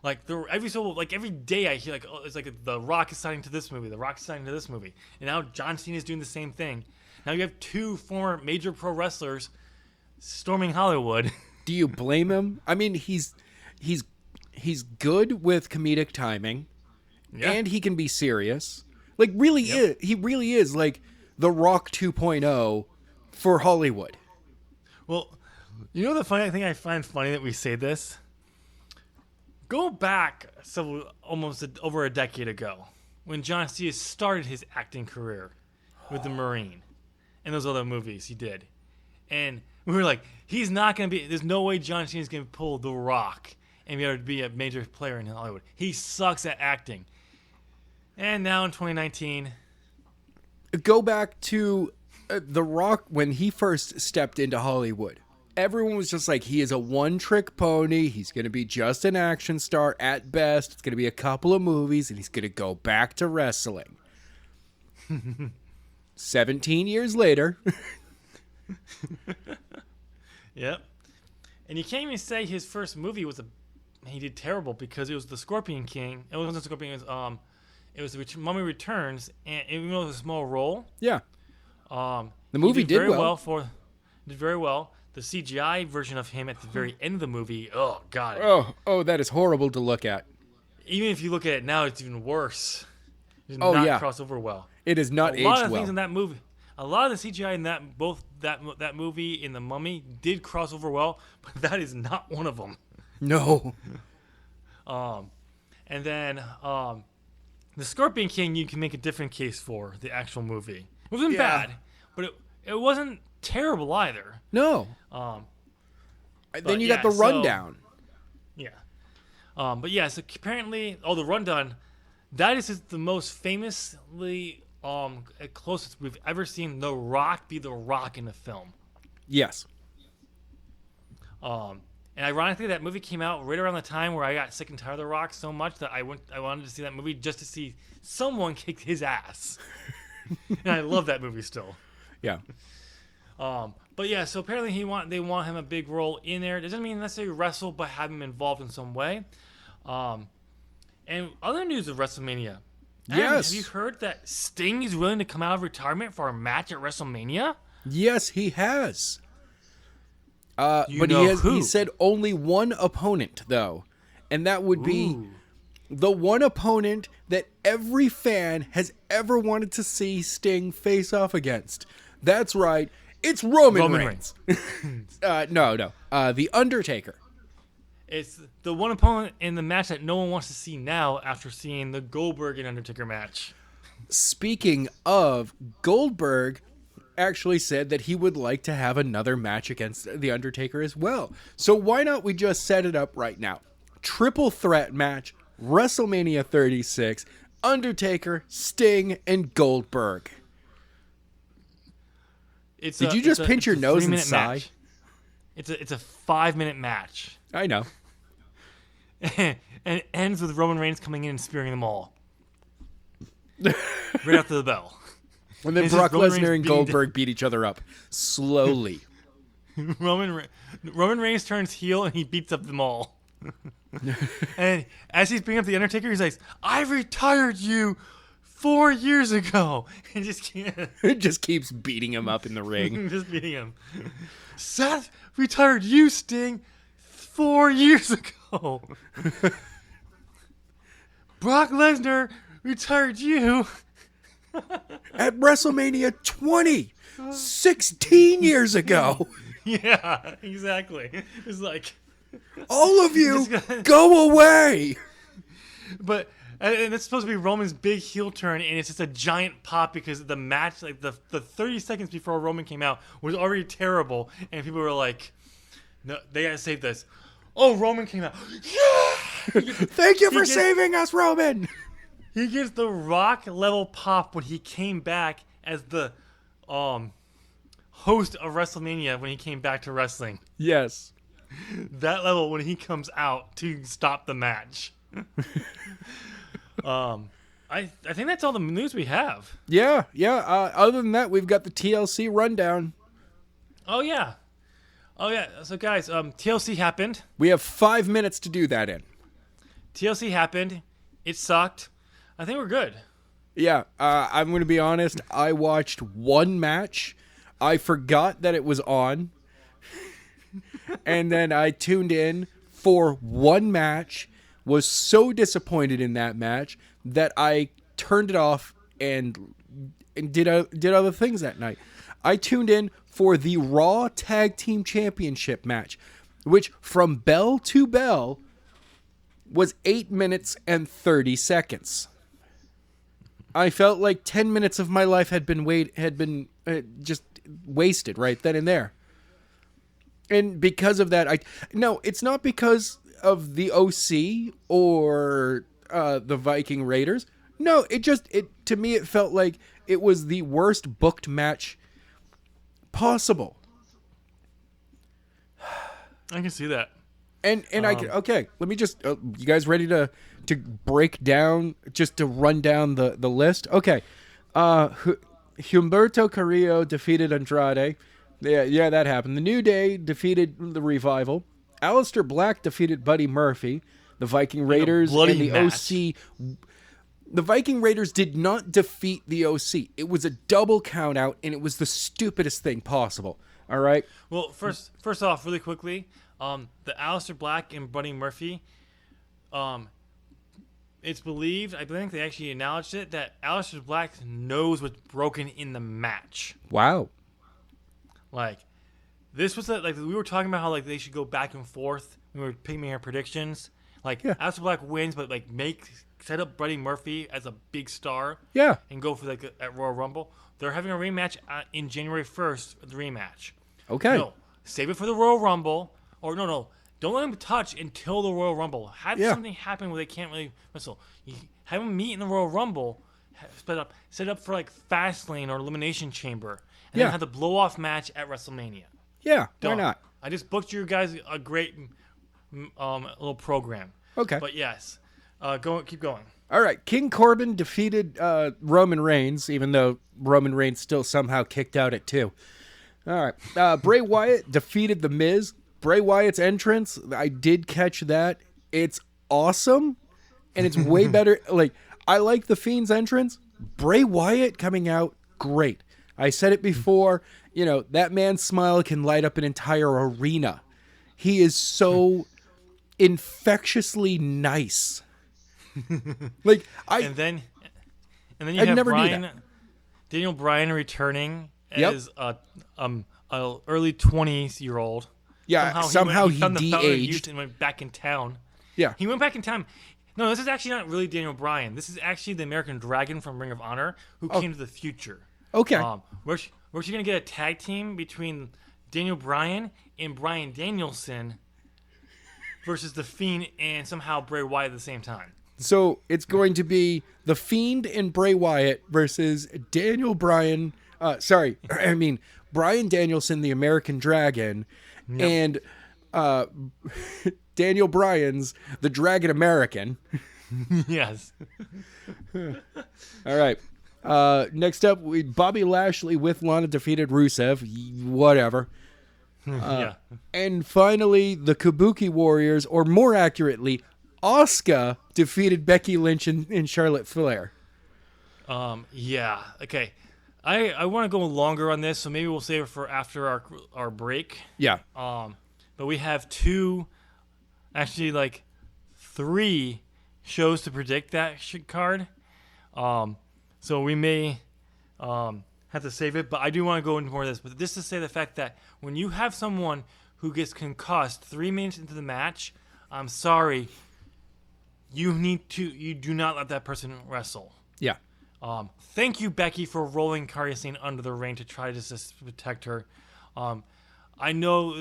Like every day I hear like, oh, it's like The Rock is signing to this movie, The Rock is signing to this movie, and now John Cena is doing the same thing. Now you have two former major pro wrestlers storming Hollywood. Do you blame him? I mean, he's good with comedic timing, and he can be serious. Like he really is like The Rock 2.0 for Hollywood. Well, you know the funny thing I find funny that we say this. Go back almost over a decade ago when John Cena started his acting career with The Marine and those other movies he did. And we were like, he's not going to be, there's no way John Cena's going to pull The Rock and be able to be a major player in Hollywood. He sucks at acting. And now in 2019. Go back to The Rock when he first stepped into Hollywood. Everyone was just like, he is a one-trick pony. He's going to be just an action star at best. It's going to be a couple of movies, and he's going to go back to wrestling. 17 years later. Yep. And you can't even say his first movie he did terrible because it was The Scorpion King. It wasn't The Scorpion. It was The Mummy Returns, and even though it was a small role. Yeah. The movie did very well. Did very well. The CGI version of him at the very end of the movie, oh god. Oh, that is horrible to look at. Even if you look at it now, it's even worse. It does not cross over well. It is not aged well. well. A lot of things in that movie, a lot of the CGI in that movie in The Mummy did cross over well, but that is not one of them. No. And then The Scorpion King, you can make a different case for the actual movie. It wasn't bad, but it wasn't terrible either. No. Then you got The Rundown. But yeah, so apparently, The Rundown, that is the most famously closest we've ever seen The Rock be The Rock in a film. Yes. And ironically, that movie came out right around the time where I got sick and tired of The Rock so much that I wanted to see that movie just to see someone kick his ass. And I love that movie still. Yeah. But yeah, so apparently they want him a big role in there. It doesn't mean necessarily wrestle, but have him involved in some way. And other news of WrestleMania. Yes. Adam, have you heard that Sting is willing to come out of retirement for a match at WrestleMania? Yes, he has. But who? He said only one opponent, though. And that would be the one opponent that every fan has ever wanted to see Sting face off against. That's right. It's Roman Reigns. No. The Undertaker. It's the one opponent in the match that no one wants to see now after seeing the Goldberg and Undertaker match. Speaking of Goldberg, actually said that he would like to have another match against The Undertaker as well. So why not we just set it up right now? Triple threat match, WrestleMania 36, Undertaker, Sting, and Goldberg. Did you just pinch your nose and sigh? Match. It's a 5-minute match. I know. And it ends with Roman Reigns coming in and spearing them all. Right after the bell. And then Brock Lesnar and Goldberg beat each other up. Slowly. Roman Reigns turns heel and he beats up them all. And as he's bringing up The Undertaker, he's like, I retired you 4 years ago. And it just keeps beating him up in the ring. Just beating him. Seth retired you, Sting, 4 years ago. Brock Lesnar retired you at WrestleMania 20, 16 years ago. Yeah, exactly. It's like, all of you, go away. But and it's supposed to be Roman's big heel turn, and it's just a giant pop because the match, like the 30 seconds before Roman came out, was already terrible, and people were like, "No, they gotta save this." Oh, Roman came out. Yeah! Thank you for saving us, Roman. He gets the Rock level pop when he came back as the host of WrestleMania when he came back to wrestling. Yes. That level when he comes out to stop the match. I think that's all the news we have. Yeah. Other than that, we've got the TLC rundown. Oh yeah. So guys, TLC happened. We have 5 minutes to do that in. TLC happened. It sucked. I think we're good. Yeah. I'm going to be honest. I watched one match. I forgot that it was on. And then I tuned in for one match. Was so disappointed in that match that I turned it off and did other things that night. I tuned in for the Raw Tag Team Championship match, which from bell to bell was 8 minutes and 30 seconds. I felt like 10 minutes of my life had been just wasted right then and there. And because of that, it's not because of the OC or the Viking Raiders. No, to me it felt like it was the worst booked match possible. I can see that. And okay, let me just you guys ready to break down, just to run down the list? Okay. Humberto Carrillo defeated Andrade. Yeah, that happened. The New Day defeated the Revival. Aleister Black defeated Buddy Murphy. The Viking Raiders and the match. OC. The Viking Raiders did not defeat the OC. It was a double count out, and it was the stupidest thing possible. All right? Well, first off, really quickly, the Aleister Black and Buddy Murphy, it's believed, I think they actually acknowledged it, that Aleister Black's nose was broken in the match. Wow. Like, this was we were talking about how they should go back and forth when we were picking our predictions. Aleister Black wins, but set up Buddy Murphy as a big star. Yeah. And go for at Royal Rumble. They're having a rematch in January 1st. The rematch. Okay. No, save it for the Royal Rumble. Or no, don't let them touch until the Royal Rumble. Have something happen where they can't really wrestle. You have them meet in the Royal Rumble. Set up for Fastlane or Elimination Chamber, and then have the blow off match at WrestleMania. Yeah, Done. why not? I just booked you guys a great little program. Okay. But yes, keep going. All right. King Corbin defeated Roman Reigns, even though Roman Reigns still somehow kicked out at 2. All right. Bray Wyatt defeated The Miz. Bray Wyatt's entrance, I did catch that. It's awesome, and it's way better. I like The Fiend's entrance. Bray Wyatt coming out, great. I said it before, that man's smile can light up an entire arena. He is so infectiously nice. And then you have Daniel Bryan returning as a early 20-year-old. Yeah, somehow he de-aged and went back in town. Yeah, he went back in time. No, this is actually not really Daniel Bryan. This is actually the American Dragon from Ring of Honor who came to the future. Okay. we're actually gonna get a tag team between Daniel Bryan and Bryan Danielson versus The Fiend and somehow Bray Wyatt at the same time. So it's going to be The Fiend and Bray Wyatt versus Daniel Bryan. I mean Bryan Danielson, the American Dragon, and Daniel Bryan's the Dragon American. Yes. All right. Next up, Bobby Lashley with Lana defeated Rusev. Whatever. Yeah. And finally, the Kabuki Warriors, or more accurately, Asuka defeated Becky Lynch and Charlotte Flair. Yeah. Okay. I want to go longer on this, so maybe we'll save it for after our break. Yeah. But we have three shows to predict that card. So we may have to save it, but I do want to go into more of this. But just to say the fact that when you have someone who gets concussed 3 minutes into the match, I'm sorry, you do not let that person wrestle. Yeah. Thank you, Becky, for rolling Kairi Sane under the ring to try to just protect her. I know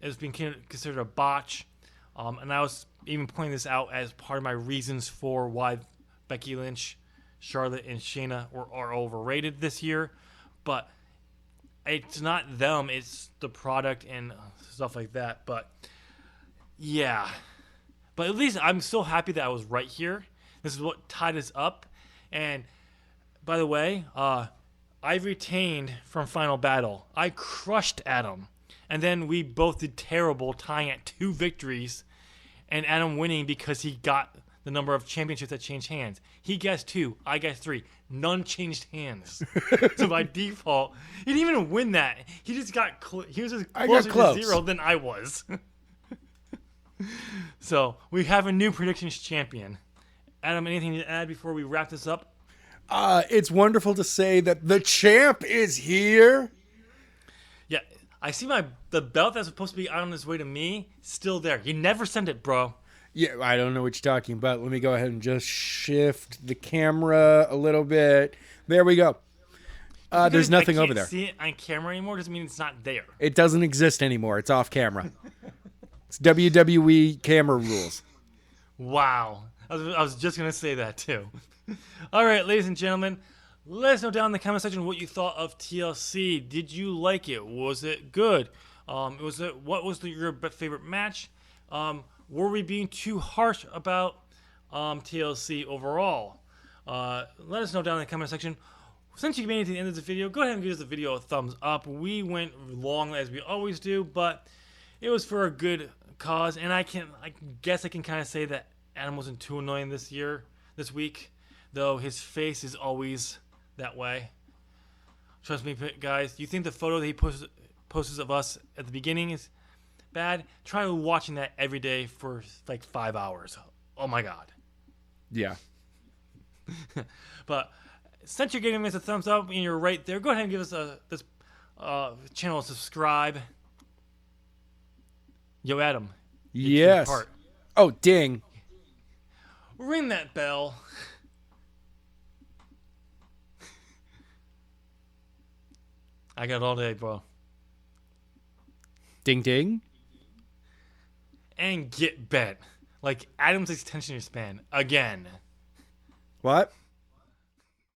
it's been considered a botch, and I was even pointing this out as part of my reasons for why Becky Lynch, Charlotte, and Shayna are overrated this year. But it's not them; it's the product and stuff like that. But yeah, but at least I'm so happy that I was right here. This is what tied us up. And by the way, I retained from Final Battle. I crushed Adam. And then we both did terrible, tying at 2 victories. And Adam winning because he got the number of championships that changed hands. He guessed 2. I guessed 3. None changed hands. So by default, he didn't even win that. He just got he was just closer to 0 than I was. So we have a new predictions champion. Adam, anything to add before we wrap this up? It's wonderful to say that the champ is here. Yeah, I see the belt that's supposed to be on its way to me still there. You never sent it, bro. Yeah, I don't know what you're talking about. Let me go ahead and just shift the camera a little bit. There we go. There's nothing over there. See it on camera anymore doesn't mean it's not there. It doesn't exist anymore. It's off camera. It's WWE camera rules. Wow. I was just going to say that, too. All right, ladies and gentlemen, let us know down in the comment section what you thought of TLC. Did you like it? Was it good? What was your favorite match? Were we being too harsh about TLC overall? Let us know down in the comment section. Since you made it to the end of the video, go ahead and give us the video a thumbs up. We went long as we always do, but it was for a good cause, and I guess I can kind of say that Adam wasn't too annoying this week, though his face is always that way. Trust me, guys. You think the photo that he posts of us at the beginning is bad? Try watching that every day for like 5 hours. Oh my god. Yeah. But since you're giving us a thumbs up and you're right there, go ahead and give us this channel a subscribe. Yo, Adam. Yes. Oh, ding. Ring that bell. I got it all day, bro. Ding, ding. And get bent. Like Adam's attention span. Again. What?